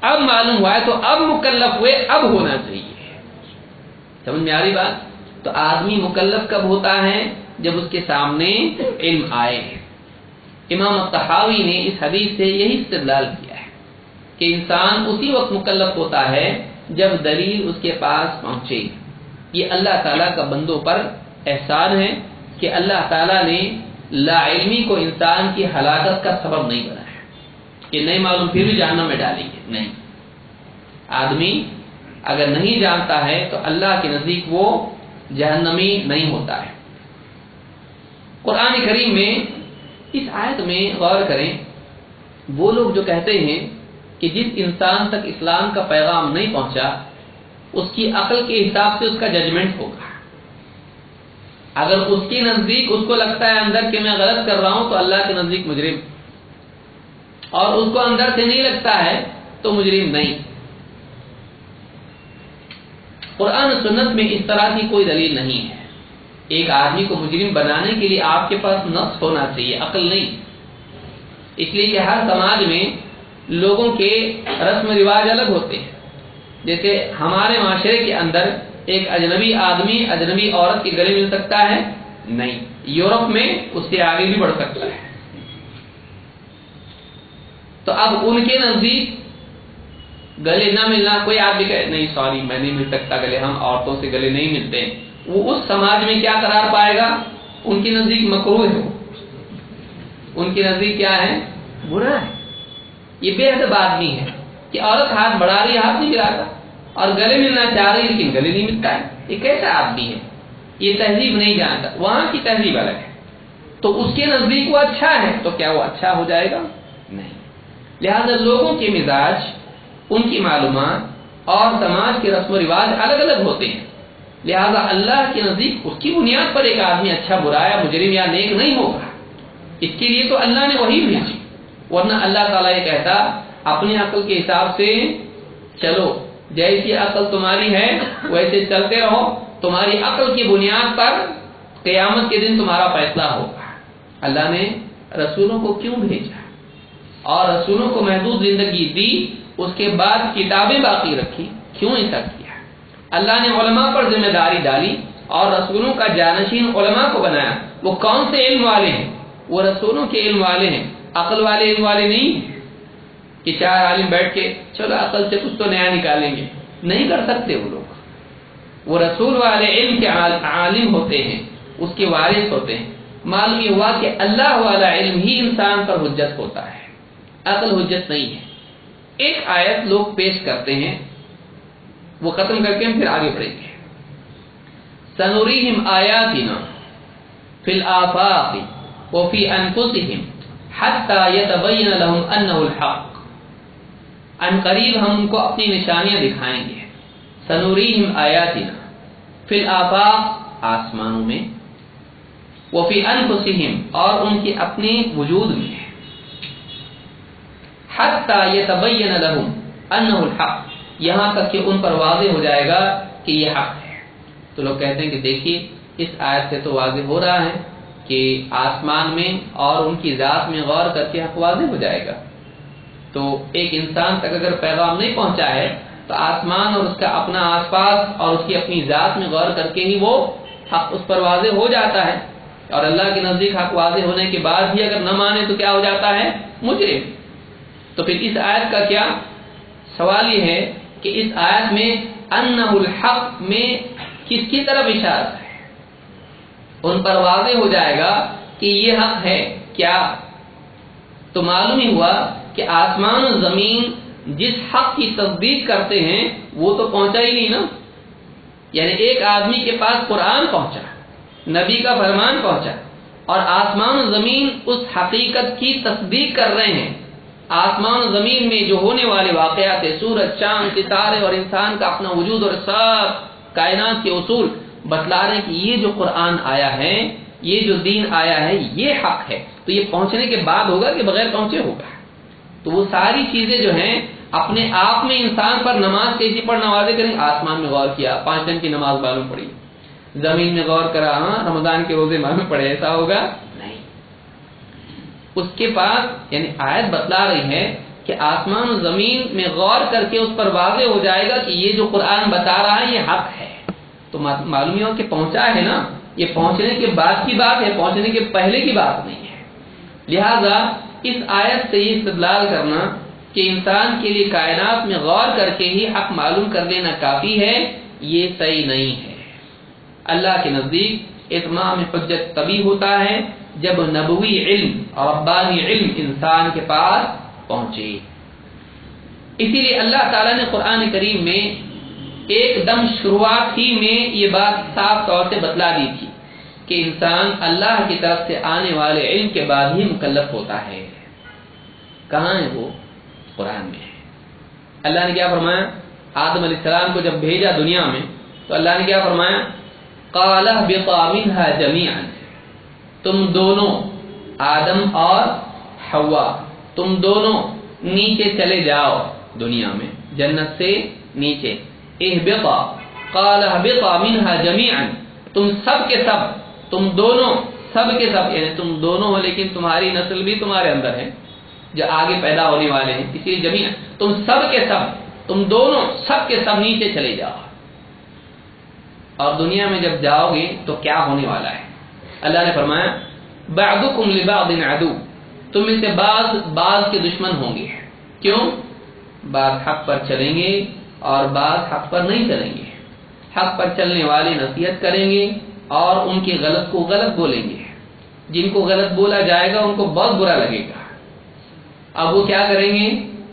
اب معلوم ہوا ہے تو اب مکلف ہوئے، اب ہونا چاہیے۔ سمجھ میں آ رہی بات؟ تو آدمی مکلف کب ہوتا ہے؟ جب اس کے سامنے علم آئے۔ امام الطحاوی نے اس حدیث سے یہی استدلال کیا ہے کہ انسان اسی وقت مکلف ہوتا ہے جب دلیل اس کے پاس پہنچے. یہ اللہ تعالیٰ کا بندوں پر احسان ہے کہ اللہ تعالیٰ نے لا علمی کو انسان کی ہلاکت کا سبب نہیں بنایا کہ نہیں معلوم پھر بھی جہنم میں ڈالیں گے. نہیں، آدمی اگر نہیں جانتا ہے تو اللہ کے نزدیک وہ جہنمی نہیں ہوتا ہے. قرآن کریم میں اس آیت میں غور کریں. وہ لوگ جو کہتے ہیں کہ جس انسان تک اسلام کا پیغام نہیں پہنچا اس کی عقل کے حساب سے اس کا ججمنٹ ہوگا. اگر اس کے نزدیک اس کو لگتا ہے اندر کہ میں غلط کر رہا ہوں تو اللہ کے نزدیک مجرم، اور اس کو اندر سے نہیں لگتا ہے تو مجرم نہیں. قرآن و سنت میں اس طرح کی کوئی دلیل نہیں ہے. ایک آدمی کو مجرم بنانے کے لیے آپ کے پاس نفس ہونا چاہیے، عقل نہیں. اس لیے کہ ہر سماج میں لوگوں کے رسم رواج الگ ہوتے ہیں. جیسے ہمارے معاشرے کے اندر ایک اجنبی آدمی اجنبی عورت کے گلے مل سکتا ہے؟ نہیں. یورپ میں اس سے آگے بھی بڑھ سکتا ہے. تو اب ان کے نزدیک گلے نہ ملنا، کوئی آدمی کہے نہیں سوری میں نہیں مل سکتا گلے، ہم عورتوں سے گلے نہیں ملتے، وہ اس سماج میں کیا قرار پائے گا؟ ان کے نزدیک مکروہ ہے، ان کے نزدیک کیا ہے؟ برا ہے. یہ بے ادب آدمی ہے کہ عورت ہاتھ بڑھا رہی ہے ہاتھ نہیں ملاتا، اور گلے ملنا چاہ رہی ہے لیکن گلے نہیں ملتا ہے. یہ کیسا آدمی ہے؟ یہ تہذیب نہیں جانتا. وہاں کی تہذیب الگ ہے. تو اس کے نزدیک وہ اچھا ہے تو کیا وہ اچھا ہو جائے گا؟ نہیں. لہذا لوگوں کے مزاج، ان کی معلومات اور سماج کے رسم و رواج الگ الگ ہوتے ہیں. لہذا اللہ کے نزدیک اس کی بنیاد پر ایک آدمی اچھا برا یا مجرم یا نیک نہیں ہوگا. اس کے لیے تو اللہ نے وحی بھیجی، ورنہ اللہ تعالیٰ یہ کہتا اپنی عقل کے حساب سے چلو، جیسی عقل تمہاری ہے ویسے چلتے رہو، تمہاری عقل کی بنیاد پر قیامت کے دن تمہارا فیصلہ ہوگا. اللہ نے رسولوں کو کیوں بھیجا اور رسولوں کو محدود زندگی دی، اس کے بعد کتابیں باقی رکھی، کیوں ایسا کیا؟ اللہ نے علماء پر ذمہ داری ڈالی اور رسولوں کا جانشین علماء کو بنایا. وہ کون سے علم والے ہیں؟ وہ رسولوں کے علم والے ہیں، عقل والے علم والے نہیں کہ چار عالم بیٹھ کے چلو عقل سے کچھ تو نیا نکالیں گے. نہیں کر سکتے وہ لوگ. وہ رسول والے علم کے عالم ہوتے ہیں، اس کے وارث ہوتے ہیں. معلوم یہ ہوا کہ اللہ والا علم ہی انسان پر حجت ہوتا ہے، عقل حجت نہیں ہے. ایک آیت لوگ پیش کرتے ہیں، وہ ختم کر کے ہم پھر آگے بڑھیں گے. سنوریہم آیاتنا فی الآفاق وفی انفسہم حتی یتبین لہم انہ الحق. ان قریب ہم ان کو اپنی نشانیاں دکھائیں گے. سنوریہم آیاتنا فی الآفاق، آسمانوں میں، وفی انفسہم، اور ان کے اپنے وجود میں، حتی یتبین لہم انہ الحق، یہاں تک کہ ان پر واضح ہو جائے گا کہ یہ حق ہے. تو لوگ کہتے ہیں کہ دیکھیے اس آیت سے تو واضح ہو رہا ہے کہ آسمان میں اور ان کی ذات میں غور کر کے حق واضح ہو جائے گا. تو ایک انسان تک اگر پیغام نہیں پہنچا ہے تو آسمان اور اس کا اپنا آس پاس اور اس کی اپنی ذات میں غور کر کے ہی وہ حق اس پر واضح ہو جاتا ہے. اور اللہ کے نزدیک حق واضح ہونے کے بعد بھی اگر نہ مانے تو کیا ہو جاتا ہے؟ مجرم. تو پھر اس آیت کا کیا سوال یہ ہے کہ اس آیت میں انہ الحق میں کس کی طرف اشارہ ہے؟ ان پر واضح ہو جائے گا کہ یہ حق ہے کیا؟ تو معلوم ہی ہوا کہ آسمان و زمین جس حق کی تصدیق کرتے ہیں وہ تو پہنچا ہی نہیں نا. یعنی ایک آدمی کے پاس قرآن پہنچا، نبی کا فرمان پہنچا، اور آسمان و زمین اس حقیقت کی تصدیق کر رہے ہیں. آسمان و زمین میں جو ہونے والے واقعات، سورج، چاند، ستارے اور انسان کا اپنا وجود اور سب کائنات کے اصول بتلا رہے ہیں کہ یہ جو قرآن آیا ہے، یہ جو دین آیا ہے، یہ حق ہے. تو یہ پہنچنے کے بعد ہوگا کہ بغیر پہنچے ہوگا؟ تو وہ ساری چیزیں جو ہیں اپنے آپ میں انسان پر نماز کیسی پڑھنا واضح کریں. آسمان میں غور کیا، 5 دن کی نماز معلوم پڑی. زمین میں غور کرا، ہاں رمضان کے روزے معلوم پڑے، ایسا ہوگا نہیں. اس کے پاس یعنی آیت بتلا رہی ہے کہ آسمان و زمین میں غور کر کے اس پر واضح ہو جائے گا کہ یہ جو قرآن بتا رہا ہے یہ حق ہے. تو معلوم ہو کہ پہنچا ہے نا. یہ پہنچنے کے بعد کی بات ہے، پہنچنے کے پہلے کی بات نہیں ہے. لہذا اس آیت سے یہ استدلال کرنا کہ انسان کے لیے کائنات میں غور کر کے ہی حق معلوم کر لینا کافی ہے، یہ صحیح نہیں ہے۔ اللہ کے نزدیک اتمام حجت تبھی ہوتا ہے جب نبوی علم اور ربانی علم انسان کے پاس پہنچے۔ اسی لیے اللہ تعالیٰ نے قرآن کریم میں ایک دم شروعات ہی میں یہ بات صاف طور سے بتلا دی تھی کہ انسان اللہ کی طرف سے آنے والے علم کے بعد ہی مکلف ہوتا ہے۔ کہاں ہے وہ؟ قرآن میں ہے۔ اللہ نے کیا فرمایا؟ آدم علیہ السلام کو جب بھیجا دنیا میں تو اللہ نے کیا فرمایا؟ قَالَ اهْبِطَا مِنْهَا جَمِيعًا، تم دونوں آدم اور حوا تم دونوں نیچے چلے جاؤ دنیا میں، جنت سے نیچے۔ اهْبِطَا قَالَ اهْبِطَا مِنْهَا جَمِيعًا، تم سب کے سب، تم دونوں سب کے سب، یعنی تم دونوں ہو لیکن تمہاری نسل بھی تمہارے اندر ہے جو آگے پیدا ہونے والے ہیں، اسی لیے جمیعاً تم سب کے سب، تم دونوں سب کے سب نیچے چلے جاؤ۔ اور دنیا میں جب جاؤ گے تو کیا ہونے والا ہے؟ اللہ نے فرمایا بعضکم لبعض عدو، تم میں سے بعض کے دشمن ہوں گے۔ کیوں؟ بعض حق پر چلیں گے اور بعض حق پر نہیں چلیں گے۔ حق پر چلنے والے نصیحت کریں گے اور ان کے غلط کو غلط بولیں گے، جن کو غلط بولا جائے گا ان کو بہت برا لگے گا۔ اب وہ کیا کریں گے؟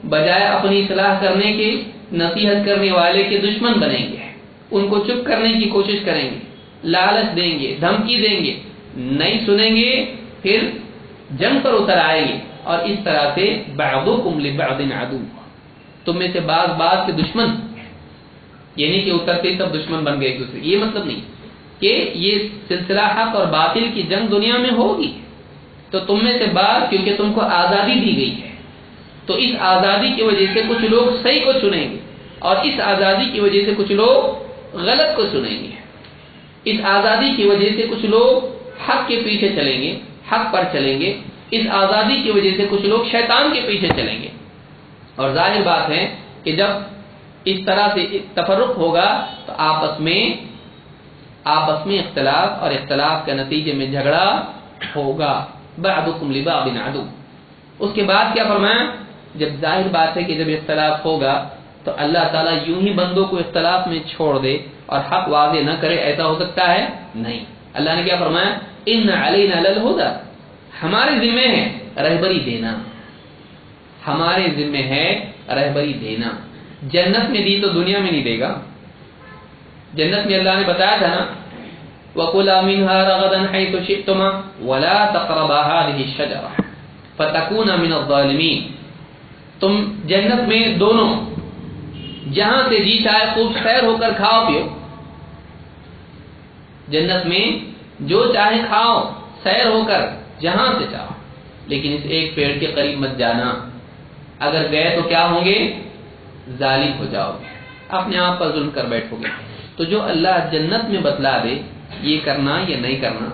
بجائے اپنی اصلاح کرنے کے نصیحت کرنے والے کے دشمن بنیں گے، ان کو چپ کرنے کی کوشش کریں گے، لالچ دیں گے، دھمکی دیں گے، نہیں سنیں گے، پھر جنگ پر اتر آئیں گے، اور اس طرح سے بعضکم لبعض عدو، تم میں سے بعض کے دشمن، یعنی کہ اترتے سب دشمن بن گئے ایک دوسرے۔ یہ مطلب نہیں کہ یہ سلسلہ حق اور باطل کی جنگ دنیا میں ہوگی، تو تم میں سے بعض، کیونکہ تم کو آزادی دی گئی ہے تو اس آزادی کی وجہ سے کچھ لوگ صحیح کو چنیں گے اور اس آزادی کی وجہ سے کچھ لوگ غلط کو چنیں گے۔ اس آزادی کی وجہ سے کچھ لوگ حق کے پیچھے چلیں گے، حق پر چلیں گے، اس آزادی کی وجہ سے کچھ لوگ شیطان کے پیچھے چلیں گے۔ اور ظاہر بات ہے کہ جب اس طرح سے تفرق ہوگا تو آپس میں اختلاف، اور اختلاف کے نتیجے میں جھگڑا ہوگا۔ بعضکم لبعض عدو۔ اس کے بعد کیا فرمایا؟ جب ظاہر بات ہے کہ جب اختلاف ہوگا تو اللہ تعالیٰ یوں ہی بندوں کو اختلاف میں چھوڑ دے اور حق واضح نہ کرے، ایسا ہو سکتا ہے؟ نہیں۔ اللہ نے کیا فرمایا؟ ان علینا للہدی، ہمارے ذمہ ہے رہبری دینا، ہمارے ذمہ ہے رہبری دینا۔ جنت میں دی تو دنیا میں نہیں دے گا۔ جنت میں اللہ نے بتایا تھا نا وَكُلَا مِنْهَا رَغَدًا حَيْثُ شِئْتُمَا وَلَا تَقْرَبَا هَٰذِهِ الشَّجَرَةَ فَتَكُونَ مِنَ الظَّالِمِينَ، تم جنت میں دونوں جہاں سے جی چاہے خوب سیر ہو کر کھاؤ پیو، جنت میں جو چاہے کھاؤ سیر ہو کر جہاں سے چاہو، لیکن اس ایک پیڑ کے قریب مت جانا، اگر گئے تو کیا ہوں گے؟ ظالم ہو جاؤ گے، اپنے آپ پر ظلم کر بیٹھو گے۔ تو جو اللہ جنت میں بتلا دے یہ کرنا یا نہیں کرنا،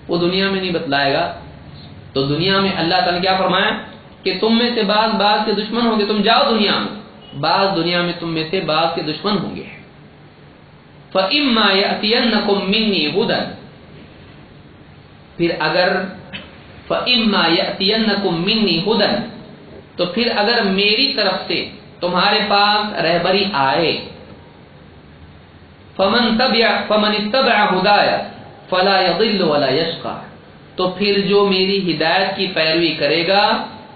وہ دنیا میں نہیں بتلائے گا۔ تو دنیا میں اللہ تعالیٰ نے کیا فرمایا کہ تم میں سے بعض کے دشمن ہوں گے، تم جاؤ دنیا میں، بعض دنیا میں تم میں سے بعض کے دشمن ہوں گے۔ فَإِمَّا يَأْتِيَنَّكُم مِّنِّي هُدًى، پھر اگر فَإِمَّا يَأْتِيَنَّكُم مِّنِّي هُدًى، تو پھر اگر میری طرف سے تمہارے پاس رہبری آئے، فَمَن اتَّبَعَ هُدَايَ فَلَا يَضِلُّ وَلَا يَشْقَى، تو پھر جو میری ہدایت کی پیروی کرے گا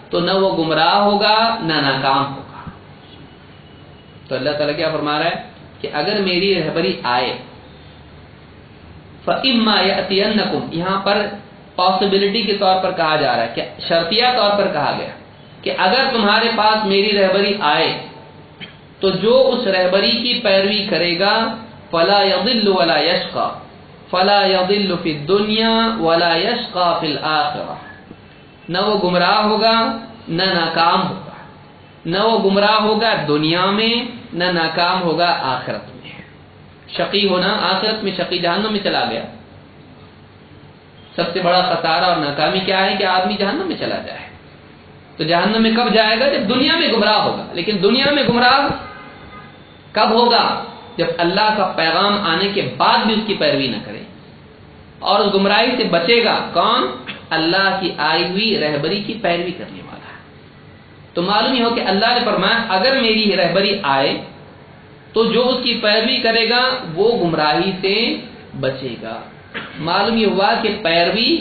تو نہ وہ گمراہ ہوگا نہ ناکام ہوگا۔ تو اللہ تعالیٰ کیا فرما رہا ہے کہ اگر میری رہبری آئے، فَإِمَّا يَأْتِيَنَّكُمْ، یہاں پر پاسبلٹی کے طور پر کہا جا رہا ہے کہ شرطیہ طور پر کہا گیا کہ اگر تمہارے پاس میری رہبری آئے تو جو اس رہبری کی پیروی کرے گا فَلَا يَضِلُّ وَلَا يَشْقَى، فَلَا يَضِلُّ فِي الدُّنْيَا وَلَا يَشْقَى فِي الْآخِرَةِ، نہ وہ گمراہ ہوگا نہ ناکام ہوگا، نہ وہ گمراہ ہوگا دنیا میں نہ ناکام ہوگا آخرت میں۔ شقی ہونا آخرت میں، شقی جہنم میں چلا گیا۔ سب سے بڑا خسارہ اور ناکامی کیا ہے کہ آدمی جہنم میں چلا جائے۔ تو جہنم میں کب جائے گا؟ جب دنیا میں گمراہ ہوگا، لیکن دنیا میں گمراہ کب ہوگا؟ جب اللہ کا پیغام آنے کے بعد بھی اس کی پیروی نہ کرے، اور اس گمراہی سے بچے گا کون؟ اللہ کی آئی ہوئی رہبری کی پیروی کرنے والا۔ تو معلوم یہ ہو کہ اللہ نے فرمایا اگر میری رہبری آئے تو جو اس کی پیروی کرے گا وہ گمراہی سے بچے گا۔ معلوم یہ ہوا کہ پیروی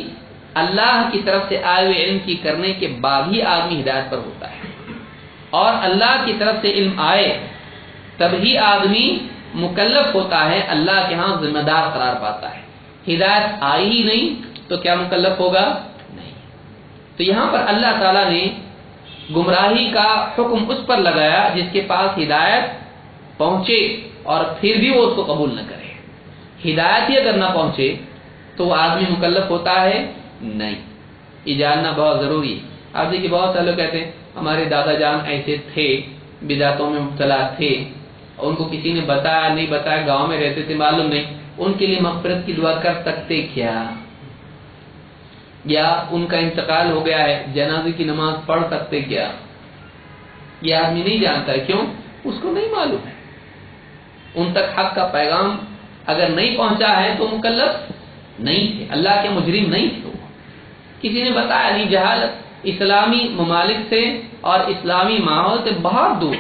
اللہ کی طرف سے آئے ہوئے علم کی کرنے کے بعد ہی آدمی ہدایت پر ہوتا ہے، اور اللہ کی طرف سے علم آئے تب ہی آدمی مکلف ہوتا ہے، اللہ کے ہاں ذمہ دار قرار پاتا ہے۔ ہدایت آئی ہی نہیں تو کیا مکلف ہوگا؟ نہیں۔ تو یہاں پر اللہ تعالیٰ نے گمراہی کا حکم اس پر لگایا جس کے پاس ہدایت پہنچے اور پھر بھی وہ اس کو قبول نہ کرے۔ ہدایت ہی اگر نہ پہنچے تو وہ آدمی مکلف ہوتا ہے؟ نہیں۔ یہ جاننا بہت ضروری ہے۔ آپ دیکھیے بہت سارے لوگ کہتے ہیں ہمارے دادا جان ایسے تھے، بدعتوں میں مبتلا تھے، ان کو کسی نے بتایا نہیں بتایا، گاؤں میں رہتے تھے معلوم نہیں، ان کے لیے مغفرت کی دعا کر سکتے کیا؟ یا ان کا انتقال ہو گیا ہے، جنازے کی نماز پڑھ سکتے کیا؟ یہ آدمی نہیں جانتا ہے۔ کیوں؟ اس کو نہیں معلوم ہے۔ ان تک حق کا پیغام اگر نہیں پہنچا ہے تو مکلف نہیں تھے، اللہ کے مجرم نہیں تھے۔ کسی نے بتایا نہیں، جہالت اسلامی ممالک سے اور اسلامی ماحول سے بہت دور،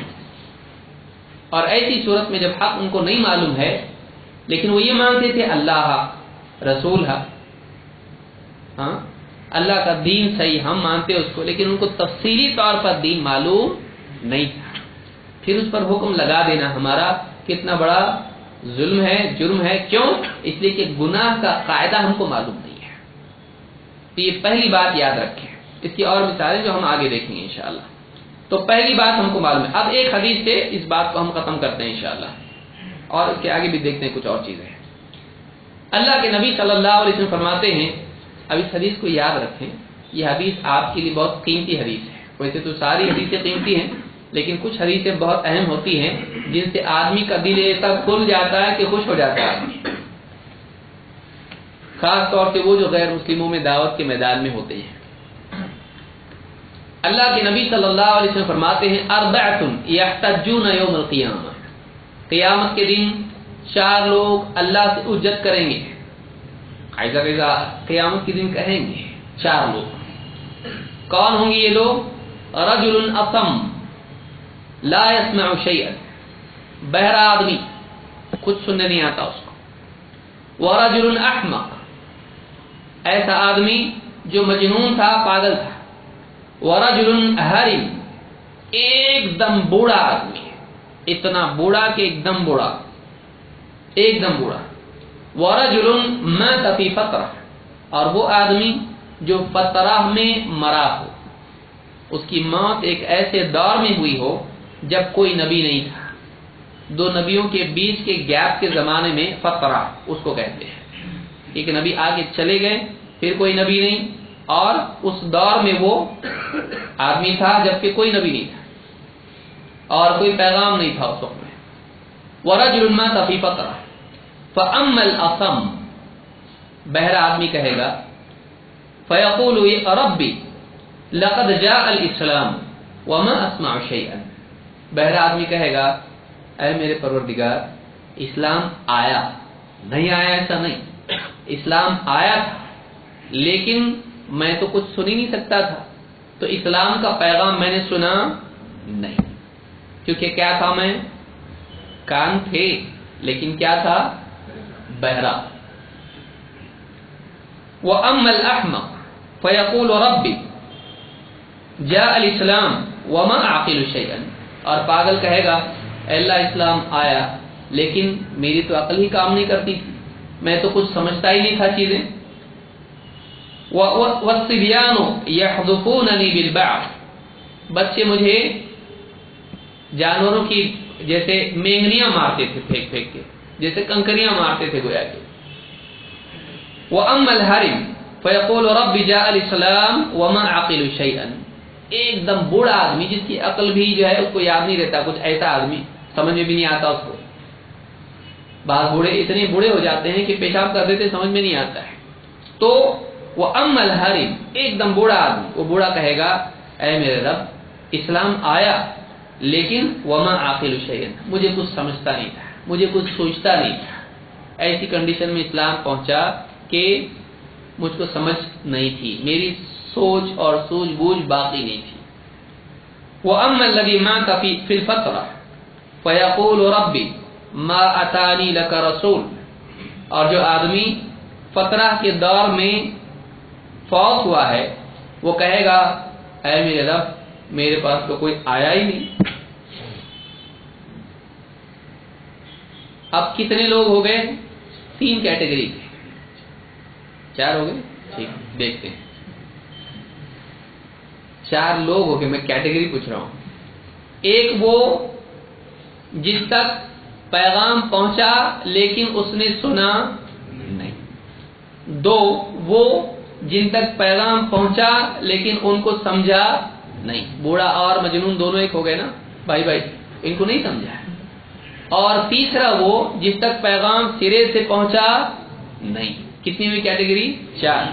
اور ایسی صورت میں جب حق ان کو نہیں معلوم ہے لیکن وہ یہ مانتے تھے اللہ حق، رسول حق، ہاں اللہ کا دین صحیح، ہم مانتے اس کو، لیکن ان کو تفصیلی طور پر دین معلوم نہیں تھا، پھر اس پر حکم لگا دینا ہمارا کتنا بڑا ظلم ہے، جرم ہے۔ کیوں؟ اس لیے کہ گناہ کا قاعدہ ہم کو معلوم نہیں ہے۔ تو یہ پہلی بات یاد رکھیں، اس کی اور مثالیں جو ہم آگے دیکھیں گے انشاءاللہ۔ تو پہلی بات ہم کو معلوم ہے۔ اب ایک حدیث سے اس بات کو ہم ختم کرتے ہیں انشاءاللہ، اور اس کے آگے بھی دیکھتے ہیں کچھ اور چیزیں۔ اللہ کے نبی صلی اللہ علیہ وسلم فرماتے ہیں، اب اس حدیث کو یاد رکھیں، یہ حدیث آپ کے لیے بہت قیمتی حدیث ہے۔ ویسے تو ساری حدیثیں قیمتی ہیں، لیکن کچھ حدیثیں بہت اہم ہوتی ہیں جن سے آدمی کا دل ایسا کھل جاتا ہے کہ خوش ہو جاتا ہے آدمی، خاص طور سے وہ جو غیر مسلموں میں دعوت کے میدان میں ہوتے ہیں۔ اللہ کے نبی صلی اللہ علیہ وسلم فرماتے ہیں اربعۃ یحتجون یوم القیامہ، قیامت کے دن 4 لوگ اللہ سے حجت کریں گے۔ ایسا قیامت کے دن کہیں گے 4 لوگ۔ کون ہوں گے یہ لوگ؟ رجل اصم لا يسمع شيئا، بہرا آدمی، کچھ سننے نہیں آتا اس کو۔ ورجل احمق، ایسا آدمی جو مجنون تھا، پاگل تھا۔ ورجل حرم، ایک دم بوڑھا آدمی، اتنا بوڑھا کہ ایک دم بوڑھا، ایک دم بوڑھا۔ ورجل مات فی فترہ، اور وہ آدمی جو فترہ میں مرا ہو، اس کی موت ایک ایسے دور میں ہوئی ہو جب کوئی نبی نہیں تھا، 2 نبیوں کے بیچ کے گیپ کے زمانے میں فترہ اس کو کہتے ہیں۔ ایک نبی آگے چلے گئے، پھر کوئی نبی نہیں، اور اس دور میں وہ آدمی تھا جبکہ کوئی نبی نہیں تھا اور کوئی پیغام نہیں تھا اس وقت میں۔ ورجل مات فی فترہ فاما الاصم، بہرا آدمی کہے گا، فیقول ربی لقد جاء الاسلام وما اسمع شیئا، بہرا آدمی کہے گا اے میرے پروردگار اسلام آیا، نہیں آیا ایسا نہیں، اسلام آیا تھا لیکن میں تو کچھ سن ہی نہیں سکتا تھا، تو اسلام کا پیغام میں نے سنا نہیں، کیونکہ کیا تھا، میں کان تھے لیکن کیا تھا، بہرا۔ وَأَمَّا الْأَحْمَقُ فَيَقُولُ رَبِّ جَاءَ الْإِسْلَامُ وَمَا أَعْقِلُ شَيْئًا، اور پاگل کہے گا اے اللہ اسلام آیا لیکن میری تو عقل ہی کام نہیں کرتی تھی، میں تو کچھ سمجھتا ہی نہیں تھا چیزیں۔ وَالصِّبْيَانُ يَحْذُفُونَنِي بِالْبَعْضِ، بچے مجھے جانوروں کی جیسے مینگنیاں مارتے تھے، پھینک پھینک کے، جیسے کنکریاں مارتے تھے گویا کہ۔ وَأَمَّا الْحَرِمُ فَيَقُولُ رَبِّ جَاءَ الْإِسْلَامُ وَمَا أَعْقِلُ شَيْئًا، ایک دم بوڑھا آدمی جس کی عقل بھی جو ہے اس کو یاد نہیں رہتا، کچھ ایسا آدمی سمجھ میں بھی نہیں آتا اس کو۔ بعض بوڑھے اتنے بوڑھے ہو جاتے ہیں کہ پیشاب کر دیتے سمجھ میں نہیں آتا ہے۔ تو وَأَمَّا الْحَرِمُ، ایک دم بوڑھا آدمی، وہ بوڑھا کہے گا اے میرے رب اسلام آیا لیکن وَمَا أَعْقِلُ شَيْئًا، مجھے کچھ سمجھتا نہیں تھا، مجھے کچھ سوچتا نہیں تھا، ایسی کنڈیشن میں اسلام پہنچا کہ مجھ کو سمجھ نہیں تھی، میری سوچ اور سوجھ بوجھ باقی نہیں تھی۔ وَأَمَّا الَّذِي مَاتَ فِي الْفَتْرَةِ فَيَقُولُ رَبِّ مَا أَتَانِي لَكَ رَسُولٌ، اور جو آدمی فترہ کے دور میں فوت ہوا ہے وہ کہے گا اے میرے رب میرے پاس تو کوئی آیا ہی نہیں۔ اب کتنے لوگ ہو گئے؟ 3 کیٹیگری کے، 4 ہو گئے، ٹھیک دیکھتے ہیں۔ 4 لوگ ہو گئے، میں کیٹیگری پوچھ رہا ہوں۔ ایک وہ جس تک پیغام پہنچا لیکن اس نے سنا نہیں۔ 2 وہ جن تک پیغام پہنچا لیکن ان کو سمجھا نہیں، بوڑھا اور مجنون دونوں ایک ہو گئے نا بھائی بھائی، ان کو نہیں سمجھا۔ اور تیسرا وہ جس تک پیغام سرے سے پہنچا نہیں۔ کتنی ہوئی کیٹیگری؟ 4،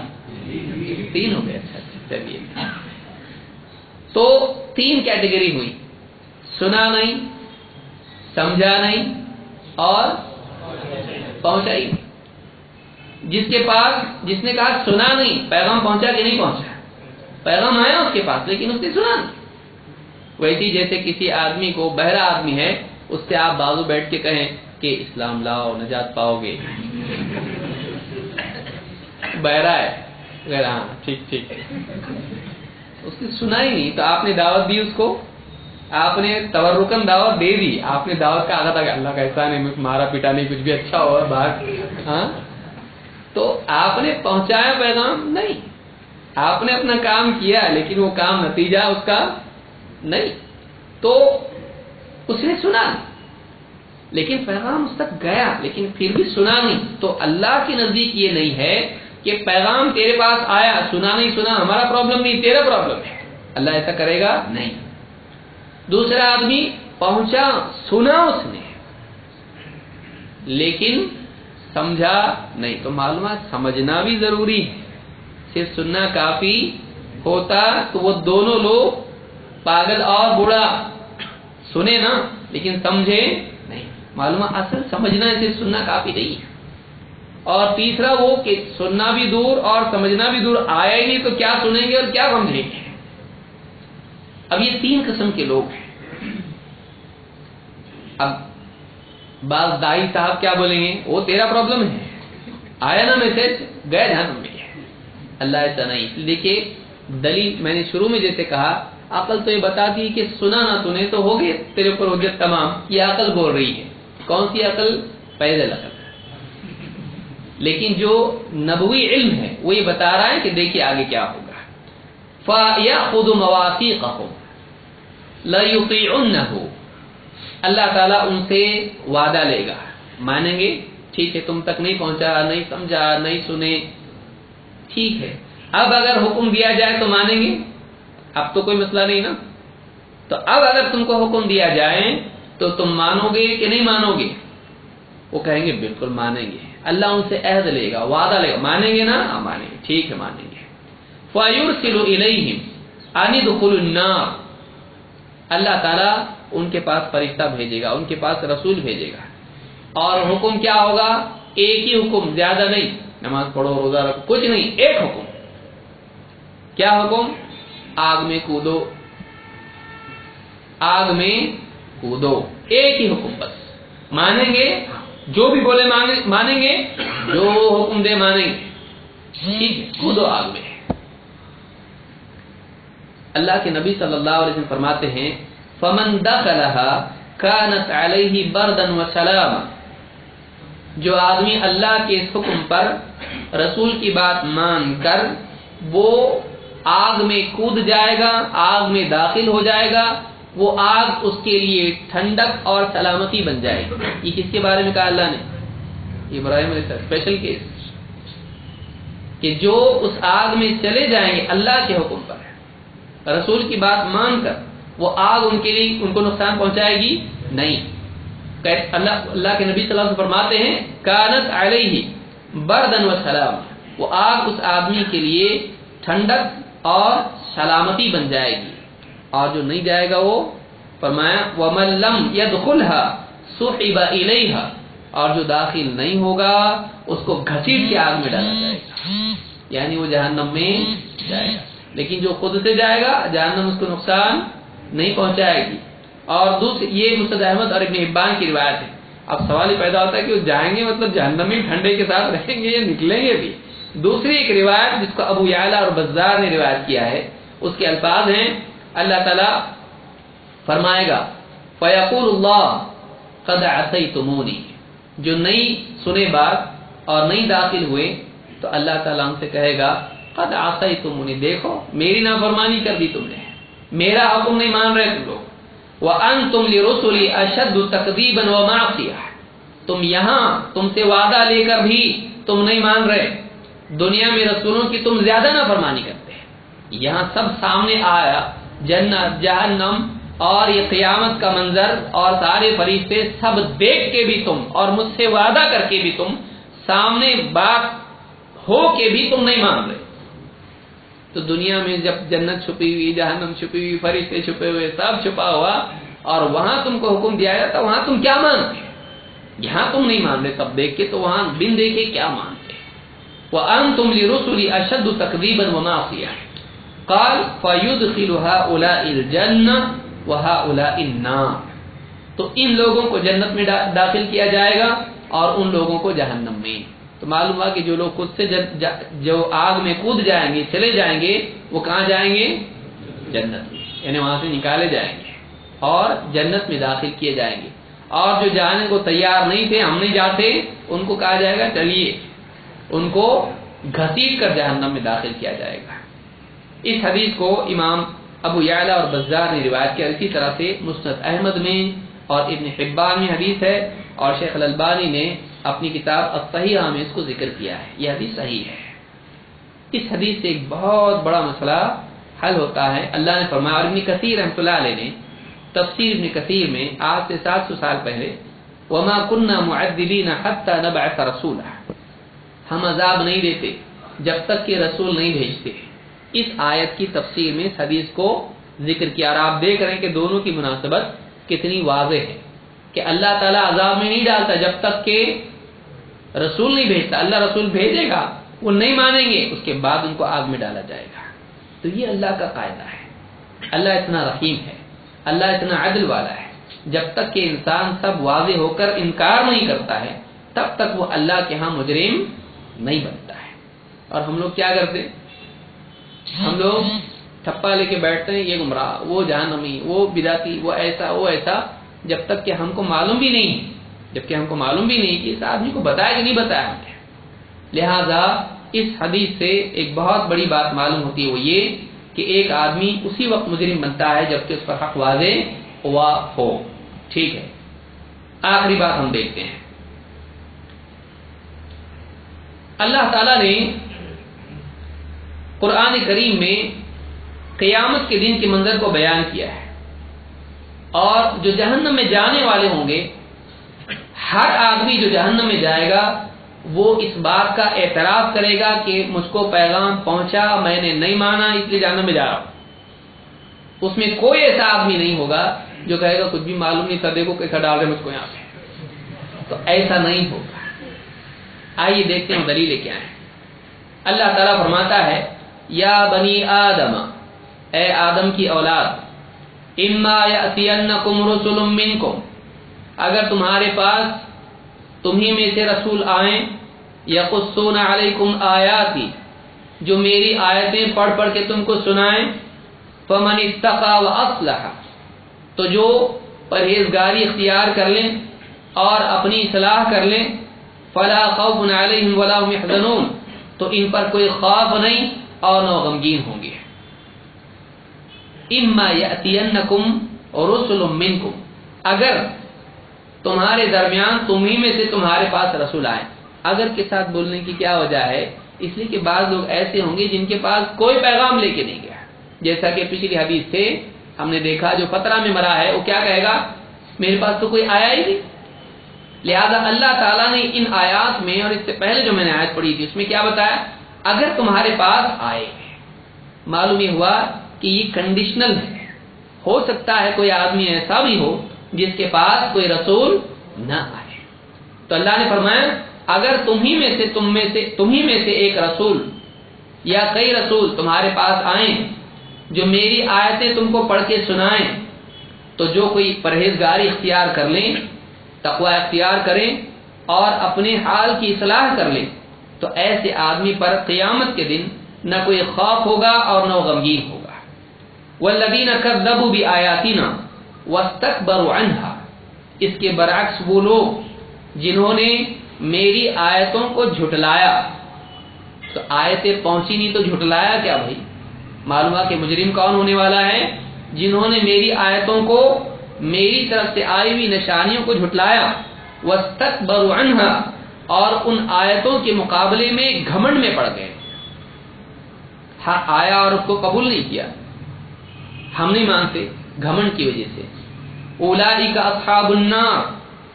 3 ہو گئے۔ اچھا چلیے، تو 3 کیٹیگری ہوئی، سنا نہیں، سمجھا نہیں اور پہنچا ہی نہیں۔ جس نے کہا سنا نہیں، پیغام پہنچا کہ نہیں پہنچا؟ پیغام آیا اس کے پاس لیکن اس نے سنا نہیں۔ ویسی جیسے کسی آدمی کو، بہرا آدمی ہے، اس سے آپ بازو بیٹھ کے کہیں کہ اسلام لاؤ نجات پاؤ گے، بہرا ہے غیر، ہاں ٹھیک ٹھیک، اس نے سنا ہی نہیں، تو آپ نے دعوت دی اس کو، آپ نے تبرکن دعوت دے دی، آپ نے دعوت کا آگا تھا کہ اللہ کا احسان ہے، مارا پیٹا نہیں، کچھ بھی اچھا ہوا باہر، ہاں، تو آپ نے پہنچایا پیغام نہیں، آپ نے اپنا کام کیا لیکن وہ کام نتیجہ اس کا نہیں، تو اس نے سنا نہیں لیکن پیغام اس تک گیا لیکن پھر بھی سنا نہیں۔ تو اللہ کے نزدیک یہ نہیں ہے کہ پیغام تیرے پاس آیا، سنا نہیں سنا ہمارا پرابلم نہیں، تیرا پرابلم ہے، اللہ ایسا کرے گا نہیں۔ دوسرا آدمی پہنچا، سنا اس نے لیکن سمجھا نہیں، تو معلومات سمجھنا بھی ضروری ہے، صرف سننا کافی ہوتا تو وہ دونوں لوگ پاگل اور بوڑھا سنے نا لیکن سمجھے نہیں، معلومات اصل سمجھنا ہے، صرف سننا کافی نہیں ہے۔ اور تیسرا وہ کہ سننا بھی دور اور سمجھنا بھی دور، آیا ہی نہیں تو کیا سنیں گے اور کیا سمجھیں گے۔ اب یہ 3 قسم کے لوگ ہیں۔ اب بعض دائی صاحب کیا بولیں گے، وہ تیرا پرابلم ہے، آیا نا میسج گئے جہنم میں، اللہ ایسا نہیں۔ دیکھیے دلیل میں نے شروع میں جیسے کہا، عقل تو یہ بتاتی ہے کہ سنا نہ سنے تو ہو گئے تیرے اوپر حجت تمام، یہ عقل بول رہی ہے۔ کون سی عقل؟ پیدل عقل۔ لیکن جو نبوی علم ہے وہ یہ بتا رہا ہے کہ دیکھیے آگے کیا ہوگا، فَيَأْخُذُ مَوَاثِيقَهُمْ لَيُطِيعُنَّهُ، اللہ تعالیٰ ان سے وعدہ لے گا، مانیں گے، ٹھیک ہے تم تک نہیں پہنچا، نہیں سمجھا، نہیں سنے، ٹھیک ہے، اب اگر حکم دیا جائے تو مانیں گے، اب تو کوئی مسئلہ نہیں نا، تو اب اگر تم کو حکم دیا جائے تو تم مانو گے کہ نہیں مانو گے؟ وہ کہیں گے بالکل مانیں گے، اللہ ان سے عہد لے گا، وعدہ لے گا، مانیں گے نا؟ ہاں مانیں گے، ٹھیک ہے مانیں گے۔ فَيُرْسِلُ إِلَيْهِمْ أَنِ ادْخُلُوا النَّارَ، اللہ تعالیٰ ان کے پاس فرشتہ بھیجے گا، ان کے پاس رسول بھیجے گا، اور حکم کیا ہوگا؟ ایک ہی حکم، زیادہ نہیں، نماز پڑھو روزہ رکھو، کچھ نہیں، ایک حکم۔ کیا حکم؟ آگ میں کودو، آگ میں کودو، ایک ہی حکم بس، مانیں گے جو بھی بولے مانیں گے، جو حکم دے مانیں گے، ٹھیک ہے کودو آگ میں۔ اللہ کے نبی صلی اللہ علیہ وسلم فرماتے ہیں فَمَنْ دَخَلَهَا كَانَتْ عَلَيْهِ بَرْدًا وَسَلَامًا، جو آدمی اللہ کے اس حکم پر رسول کی بات مان کر وہ آگ میں کود جائے گا، آگ میں داخل ہو جائے گا، وہ آگ اس کے لیے ٹھنڈک اور سلامتی بن جائے گی۔ یہ کس کے بارے میں کہا اللہ نے؟ ابراہیم علیہ السلام، اسپیشل کیس، کہ جو اس آگ میں چلے جائیں گے اللہ کے حکم پر، رسول کی بات مان کر، وہ آگ ان کے لیے ان کو نقصان پہنچائے گی نہیں۔ اللہ کے نبی صلی اللہ علیہ وسلم فرماتے ہیں کانت علیہ بردن و سلام، وہ آگ اس آدمی کے لیے ٹھنڈک اور سلامتی بن جائے گی، اور جو نہیں جائے گا وہ فرمایا وَمَن لَّمْ يَدْخُلْهَا سُحِبَ إِلَيْهَا، اور جو داخل نہیں ہوگا اس کو گھسیٹ کے آگ میں ڈالا جائے گا، یعنی وہ جہنم میں جائے گا، لیکن جو خود سے جائے گا جہنم اس کو نقصان نہیں پہنچائے گی. اور دوسری یہ مسند احمد اور ابن حبان کی روایت ہے. اب سوال یہ پیدا ہوتا ہے کہ وہ جائیں گے مطلب جہنم میں ٹھنڈے کے ساتھ رہیں گے یا نکلیں گے بھی. دوسری ایک روایت جس کو ابو یعلا اور بزار نے روایت کیا ہے اس کے الفاظ ہیں اللہ تعالیٰ فرمائے گا فیقول اللہ قد عصیتمونی، جو نئی سنے بات اور نہیں داخل ہوئے تو اللہ تعالیٰ ان سے کہے گا قد عصیتمونی، دیکھو میری نافرمانی کر دی تم نے، میرا حکم نہیں مان رہے تم لوگ. وَأَنْتُمْ لِرُسُلِي أَشَدُّ تَكْذِيبًا وَمَعْصِيَةً، تم یہاں تم سے وعدہ لے کر بھی تم نہیں مان رہے، دنیا میں رسولوں کی تم زیادہ نافرمانی کرتے ہیں. یہاں سب سامنے آیا، جنت جہنم اور یہ قیامت کا منظر اور سارے فرشتے سب دیکھ کے بھی تم اور مجھ سے وعدہ کر کے بھی تم، سامنے بات ہو کے بھی تم نہیں مان رہے. تو دنیا میں جب جنت چھپی ہوئی، جہنم چھپی ہوئی، فرشتے چھپے ہوئے، سب چھپا ہوا، اور وہاں تم کو حکم دیا جاتا وہاں تم کیا مانتے؟ یہاں تم نہیں مان رہے سب دیکھ کے، تو وہاں بن دیکھے کیا مانتے؟ وَأَنْتُمْ لِرُسُلِي أَشَدُّ تَكْذِيبًا وَمَعْصِيَةً قال فَيُدْخِلُ هَؤُلَاءِ الْجَنَّةَ وَهَؤُلَاءِ النَّارَ، تو ان لوگوں کو جنت میں داخل کیا جائے گا اور ان لوگوں کو جہنم میں. تو معلوم ہوا کہ جو لوگ خود سے جو آگ میں کود جائیں گے، چلے جائیں گے، وہ کہاں جائیں گے؟ جنت میں، یعنی وہاں سے نکالے جائیں گے اور جنت میں داخل کیے جائیں گے. اور جو جانے کو تیار نہیں تھے، ہم نہیں جاتے، ان کو کہا جائے گا چلیے، ان کو گھسیٹ کر جہنم میں داخل کیا جائے گا. اس حدیث کو امام ابو یعلا اور بزار نے روایت کیا. اسی طرح سے مسند احمد میں اور ابن حبان میں حدیث ہے، اور شیخ الالبانی نے اپنی کتاب الصحیحہ میں اس کو ذکر کیا ہے. یہ حدیث صحیح ہے. اس حدیث سے ایک بہت بڑا مسئلہ حل ہوتا ہے. اللہ نے فرمایا، اور ابن کثیر رحمۃ اللہ علیہ نے تفسیر ابن کثیر میں آج سے 700 سال پہلے وما كنا معذبین حتى نبعث رسولا، ہم عذاب نہیں دیتے جب تک کہ رسول نہیں بھیجتے. اس آیت کی تفسیر میں اس حدیث کو ذکر کیا، اور آپ دیکھ رہے ہیں کہ دونوں کی مناسبت کتنی واضح ہے کہ اللہ تعالیٰ عذاب میں نہیں ڈالتا جب تک کہ رسول نہیں بھیجتا. اللہ رسول بھیجے گا، وہ نہیں مانیں گے، اس کے بعد ان کو آگ میں ڈالا جائے گا. تو یہ اللہ کا قاعدہ ہے. اللہ اتنا رحیم ہے، اللہ اتنا عدل والا ہے. جب تک کہ انسان سب واضح ہو کر انکار نہیں کرتا ہے تب تک وہ اللہ کے ہاں مجرم نہیں بنتا ہے. اور ہم لوگ کیا کرتے؟ ہم لوگ ٹھپا لے کے بیٹھتے ہیں، یہ گمراہ، وہ جہنمی، وہ بدعتی، وہ ایسا وہ ایسا، جب تک کہ ہم کو معلوم بھی نہیں، جبکہ ہم کو معلوم بھی نہیں کہ اس آدمی کو بتایا کہ نہیں بتایا ہم نے. لہذا اس حدیث سے ایک بہت بڑی بات معلوم ہوتی ہے، وہ یہ کہ ایک آدمی اسی وقت مجرم بنتا ہے جبکہ اس پر حق واضح ہوا ہو. ٹھیک ہے، آخری بات ہم دیکھتے ہیں. اللہ تعالی نے قرآن کریم میں قیامت کے دن کے منظر کو بیان کیا ہے، اور جو جہنم میں جانے والے ہوں گے، ہر آدمی جو جہنم میں جائے گا وہ اس بات کا اعتراف کرے گا کہ مجھ کو پیغام پہنچا، میں نے نہیں مانا، اس لیے جہنم میں جا رہا ہوں. اس میں کوئی ایسا آدمی نہیں ہوگا جو کہے گا کچھ بھی معلوم نہیں تھا، دیکھو کیسا ڈال رہے مجھ کو یہاں پہ. تو ایسا نہیں ہوگا. آئیے دیکھتے ہیں دلیلیں کیا ہیں. اللہ تعالیٰ فرماتا ہے، یا بنی آدم، اے آدم کی اولاد، اما یأتینکم رسل منکم، اگر تمہارے پاس تمہیں میں سے رسول آئیں، یقصون علیکم آیاتی، جو میری آیتیں پڑھ پڑھ کے تم کو سنائیں، فمن اتقى واصلح، تو جو پرہیزگاری اختیار کر لیں اور اپنی اصلاح کر لیں، فلا خوف علیہم ولا هم يحزنون، تو ان پر کوئی خوف نہیں اور نہ غمگین ہوں گے. اما یأتینکم رسل منکم، اگر تمہارے درمیان تمہیں میں سے تمہارے پاس رسول آئے. اگر کے ساتھ بولنے کی کیا وجہ ہے؟ اس لیے کہ بعض لوگ ایسے ہوں گے جن کے پاس کوئی پیغام لے کے نہیں گیا، جیسا کہ پچھلی حدیث سے ہم نے دیکھا جو فترہ میں مرا ہے وہ کیا کہے گا؟ میرے پاس تو کوئی آیا ہی نہیں. لہذا اللہ تعالیٰ نے ان آیات میں اور اس سے پہلے جو میں نے آیت پڑھی تھی اس میں کیا بتایا؟ اگر تمہارے پاس آئے. معلوم یہ ہوا کہ یہ کنڈیشنل ہے، ہو سکتا ہے کوئی آدمی ایسا بھی ہو جس کے پاس کوئی رسول نہ آئے. تو اللہ نے فرمایا اگر تمہیں میں سے ایک رسول یا کئی رسول تمہارے پاس آئیں، جو میری آیتیں تم کو پڑھ کے سنائیں، تو جو کوئی پرہیزگاری اختیار کر لیں، تقوی اختیار کریں اور اپنے حال کی اصلاح کر لیں، تو ایسے آدمی پر قیامت کے دن نہ کوئی خوف ہوگا اور نہ غمگین ہوگا۔ والذین کذبوا بآیاتنا واستکبروا عنہا، اس کے برعکس وہ لوگ جنہوں نے میری آیتوں کو جھٹلایا، تو آیتیں پہنچی نہیں تو جھٹلایا کیا بھائی؟ معلوم ہوا کہ مجرم کون ہونے والا ہے؟ جنہوں نے میری آیتوں کو، میری طرف سے آئی ہوئی نشانیوں کو جھٹلایا، واستکبروا عنہا، اور ان آیتوں کے مقابلے میں گھمنڈ میں پڑ گئے، حق آیا اور اس کو قبول نہیں کیا، ہم نہیں مانتے، گھمنڈ کی وجہ سے۔ اولئک اصحاب النار،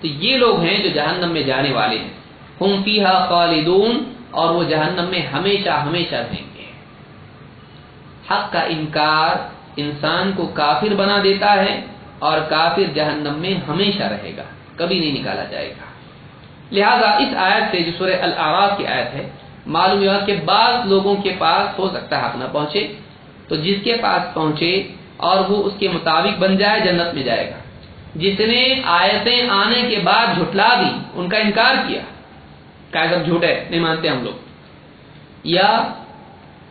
تو یہ لوگ ہیں جو جہنم میں جانے والے ہیں، ہم فیہا خالدون، اور وہ جہنم میں ہمیشہ ہمیشہ رہیں گے۔ حق کا انکار انسان کو کافر بنا دیتا ہے، اور کافر جہنم میں ہمیشہ رہے گا، کبھی نہیں نکالا جائے گا۔ لہذا اس آیت سے، جو سورہ الاعراف کی آیت ہے، معلوم ہوا کہ بعض لوگوں کے پاس ہو سکتا ہے حق نہ پہنچے، تو جس کے پاس پہنچے اور وہ اس کے مطابق بن جائے، جنت میں جائے گا۔ جس نے آیتیں آنے کے بعد جھٹلا دی، ان کا انکار کیا، کہ سب جھوٹ ہے، نہیں مانتے ہم لوگ، یا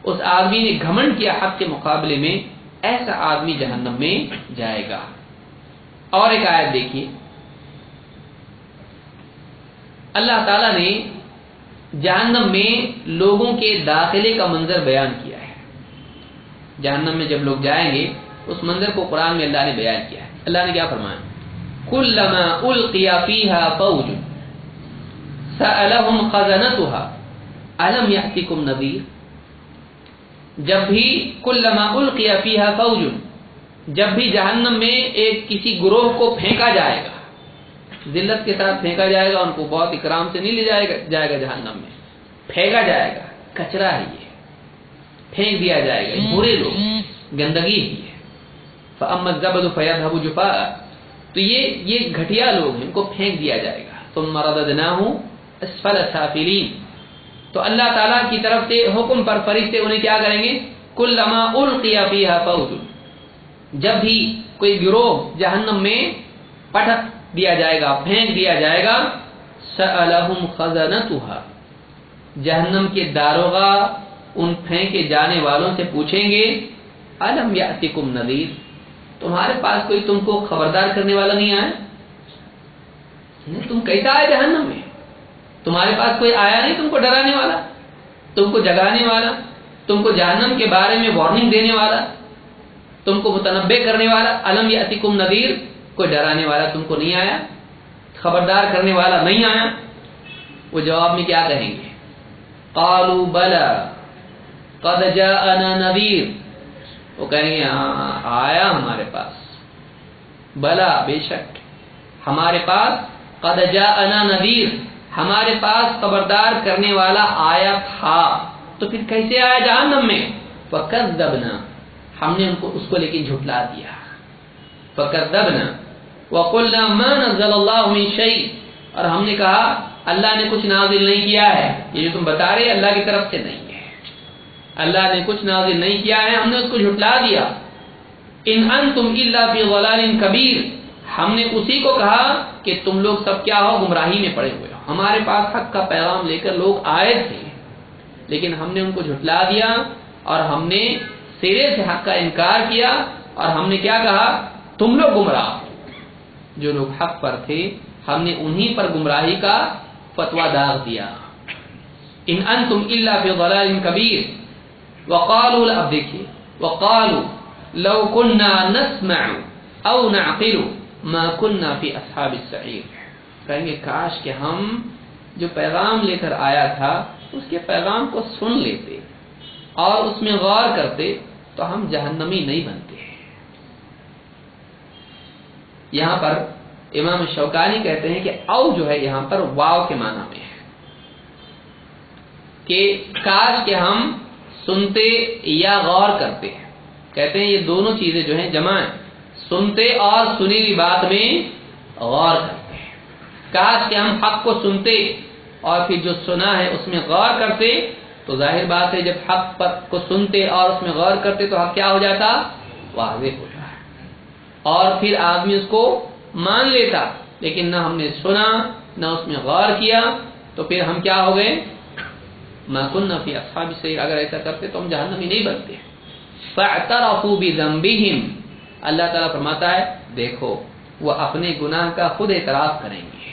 اس آدمی نے گھمنڈ کیا حق کے مقابلے میں، ایسا آدمی جہنم میں جائے گا۔ اور ایک آیت دیکھیے، اللہ تعالیٰ نے جہنم میں لوگوں کے داخلے کا منظر بیان کیا ہے۔ جہنم میں جب لوگ جائیں گے، اس منظر کو قرآن میں اللہ نے بیان کیا ہے۔ اللہ نے کیا فرمایا؟ کلما القی فیہا فوج سألہم خزنتہا الم یأتکم نذیر، جب بھی کلما القی فیہا فوج، جب بھی جہنم میں ایک کسی گروہ کو پھینکا جائے گا، ذلت کے ساتھ پھینکا جائے گا، ان کو بہت اکرام سے نہیں لے جائے گا جہنم میں، پھینکا جائے گا، کچرا ہے یہ، پھینک دیا جائے گا، برے لوگ، گندگی ہی ہے۔ فَأَمَّا الزَّبَدُ فَيَذْهَبُ جُفَاءً، تو یہ گھٹیا لوگ ہیں، ان کو پھینک دیا جائے گا۔ ثُمَّ رَدَدْنَاهُ أَسْفَلَ سَافِلِينَ، تو اللہ تعالیٰ کی طرف سے حکم پر فرشتے انہیں کیا کریں گے؟ کلما القی فیہا فوج، جب بھی کوئی گروہ جہنم میں پٹک دیا جائے گا، پھینک دیا جائے گا، سألہم خزنتہا، جہنم کے داروغہ ان پھینکے جانے والوں سے پوچھیں گے، الم یأتکم نذیر، تمہارے پاس کوئی تم کو خبردار کرنے والا نہیں آیا؟ تم کیسا آئے جہنم میں؟ تمہارے پاس کوئی آیا نہیں تم کو ڈرانے والا، تم کو جگانے والا، تم کو جہنم کے بارے میں وارننگ دینے والا، تم کو متنبع کرنے والا؟ الم یأتکم نذیر، کوئی ڈرانے والا تم کو نہیں آیا، خبردار کرنے والا نہیں آیا؟ وہ جواب میں کیا کہیں گے؟ قالوا بلا قد جاءنا نذیر، وہ کہیں گے ہاں آیا ہمارے پاس، بلا بے شک ہمارے پاس، قد جاءنا نذیر ہمارے پاس خبردار کرنے والا آیا تھا، تو پھر کیسے آیا جہنم میں؟ فکذبنا، ہم نے اس کو لیکن جھٹلا دیا، فکذبنا وقلنا ما نزل اللہ من شیء، اور ہم نے کہا اللہ نے کچھ نازل نہیں کیا ہے، یہ جو تم بتا رہے اللہ کی طرف سے نہیں ہے، اللہ نے کچھ نازل نہیں کیا ہے، ہم نے اس کو جھٹلا دیا۔ ان انتم الا فی ضلال کبیر، ہم نے اسی کو کہا کہ تم لوگ سب کیا ہو، گمراہی میں پڑے ہوئے ہو، ہمارے پاس حق کا پیغام لے کر لوگ آئے تھے، لیکن ہم نے ان کو جھٹلا دیا، اور ہم نے سرے سے حق کا انکار کیا، اور ہم نے کیا کہا؟ تم لوگ گمراہ، جو لوگ حق پر تھے ہم نے انہی پر گمراہی کا فتویٰ داغ دیا۔ ان انتم الا فی ضلال کبیر وقالوا، اب دیکھیے، وقالوا لو كنا نسمع او نعقل ما كنا في اصحاب السعیر، کہیں گے کاش کہ ہم جو پیغام لے کر آیا تھا اس کے پیغام کو سن لیتے اور اس میں غور کرتے تو ہم جہنمی نہیں بنتے۔ یہاں پر امام شوکانی کہتے ہیں کہ او جو ہے یہاں پر واو کے معنی میں ہے، کہ کاش کہ ہم سنتے یا غور کرتے ہیں، کہتے ہیں یہ دونوں چیزیں جو ہیں جمع ہیں، سنتے اور سنی ہوئی بات میں غور کرتے ہیں، کاش کہ ہم حق کو سنتے اور پھر جو سنا ہے اس میں غور کرتے تو ظاہر بات ہے جب حق پر کو سنتے اور اس میں غور کرتے تو حق کیا ہو جاتا؟ واضح ہو جاتا، اور پھر آدمی اس کو مان لیتا، لیکن نہ ہم نے سنا نہ اس میں غور کیا، تو پھر ہم کیا ہو گئے؟ ما كنا في اصحاب السعير، اگر ایسا کرتے تو ہم جہنمی نہیں بنتے۔ فاعترفوا بذنبهم، اللہ تعالیٰ فرماتا ہے دیکھو وہ اپنے گناہ کا خود اعتراف کریں گے۔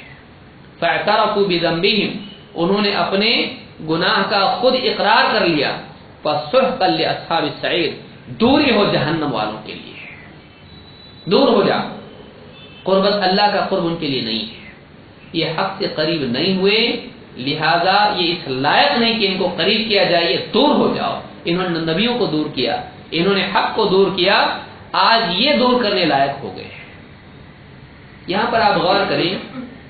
فاعترفوا بذنبهم، انہوں نے اپنے گناہ کا خود اقرار کر لیا۔ فسحقا لاصحاب السعير، دوری ہو جہنم والوں کے لیے، دور ہو جا، قربت اللہ کا قرب ان کے لیے نہیں ہے، یہ حق سے قریب نہیں ہوئے، لہذا یہ اس لائق نہیں کہ ان کو قریب کیا جائے، یہ دور ہو جاؤ۔ انہوں نے نبیوں کو دور کیا، انہوں نے حق کو دور کیا، آج یہ دور کرنے لائق ہو گئے۔ یہاں پر آپ غور کریں،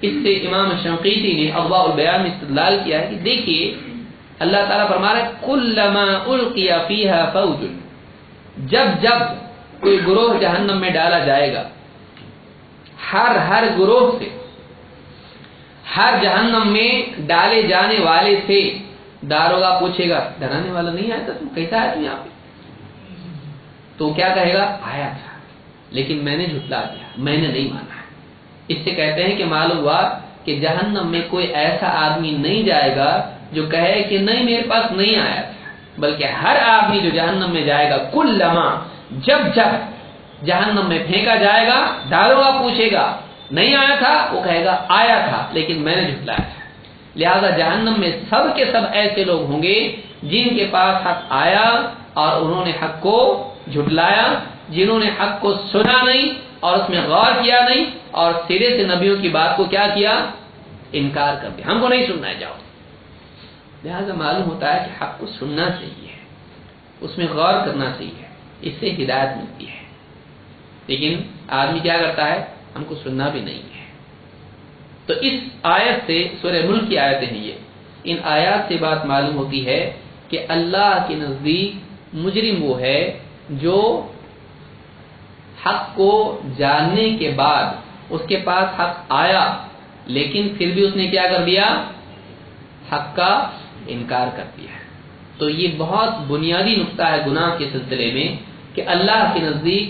اس سے امام شنقیطی نے اضواء البیان میں استدلال کیا ہے کہ دیکھیے اللہ تعالیٰ فرما رہا ہے کلما القی فیہا فوج، جب جب کوئی گروہ جہنم میں ڈالا جائے گا، ہر گروہ سے، ہر جہنم میں ڈالے جانے والے سے داروغہ پوچھے گا ڈرانے والا نہیں آیا تھا، تم کیسا آیا تم یہاں پہ؟ تو کیا کہے گا؟ آیا تھا لیکن میں نے جھٹلا دیا، میں نے نہیں مانا۔ اس سے کہتے ہیں کہ معلوم ہوا کہ جہنم میں کوئی ایسا آدمی نہیں جائے گا جو کہے کہ نہیں میرے پاس نہیں آیا تھا، بلکہ ہر آدمی جو جہنم میں جائے گا، کلما، جب جب جہنم میں پھینکا جائے گا داروغہ پوچھے گا نہیں آیا تھا، وہ کہے گا آیا تھا لیکن میں نے جھٹلایا تھا۔ لہذا جہنم میں سب کے سب ایسے لوگ ہوں گے جن کے پاس حق آیا اور انہوں نے حق کو جھٹلایا، جنہوں نے حق کو سنا نہیں اور اس میں غور کیا نہیں، اور سرے سے نبیوں کی بات کو کیا کیا؟ انکار کر دیا، ہم کو نہیں سننا ہے، جاؤ۔ لہذا معلوم ہوتا ہے کہ حق کو سننا چاہیے، اس میں غور کرنا چاہیے، اس سے ہدایت ملتی ہے۔ لیکن آدمی کیا کرتا ہے؟ ہم کو سننا بھی نہیں ہے۔ تو اس آیت سے، سورہ ملک کی آیتیں ہیں یہ، ان آیات سے بات معلوم ہوتی ہے کہ اللہ کے نزدیک مجرم وہ ہے جو حق کو جاننے کے بعد اس کے پاس حق آیا لیکن پھر بھی اس نے کیا کر دیا؟ حق کا انکار کر دیا۔ تو یہ بہت بنیادی نقطہ ہے گناہ کے سلسلے میں کہ اللہ کے نزدیک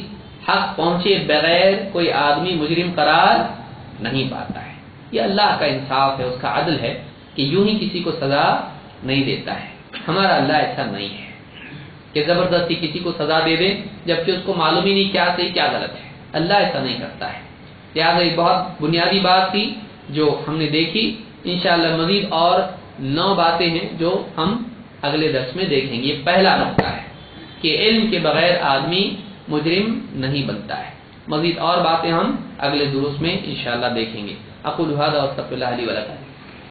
حق پہنچے بغیر کوئی آدمی مجرم قرار نہیں پاتا ہے۔ یہ اللہ کا انصاف ہے، اس کا عدل ہے کہ یوں ہی کسی کو سزا نہیں دیتا ہے۔ ہمارا اللہ ایسا نہیں ہے کہ زبردستی کسی کو سزا دے دے جبکہ اس کو معلوم ہی نہیں کیا صحیح کیا غلط ہے، اللہ ایسا نہیں کرتا ہے۔ لہٰذا یہ بہت بنیادی بات تھی جو ہم نے دیکھی، انشاءاللہ مزید اور 9 باتیں ہیں جو ہم اگلے درس میں دیکھیں گے۔ یہ پہلا نقطہ ہے کہ علم کے بغیر آدمی مجرم نہیں بنتا ہے۔ مزید اور باتیں ہم اگلے دروس میں انشاءاللہ دیکھیں گے۔ اقول ھذا واستغفر اللہ لی ولکم۔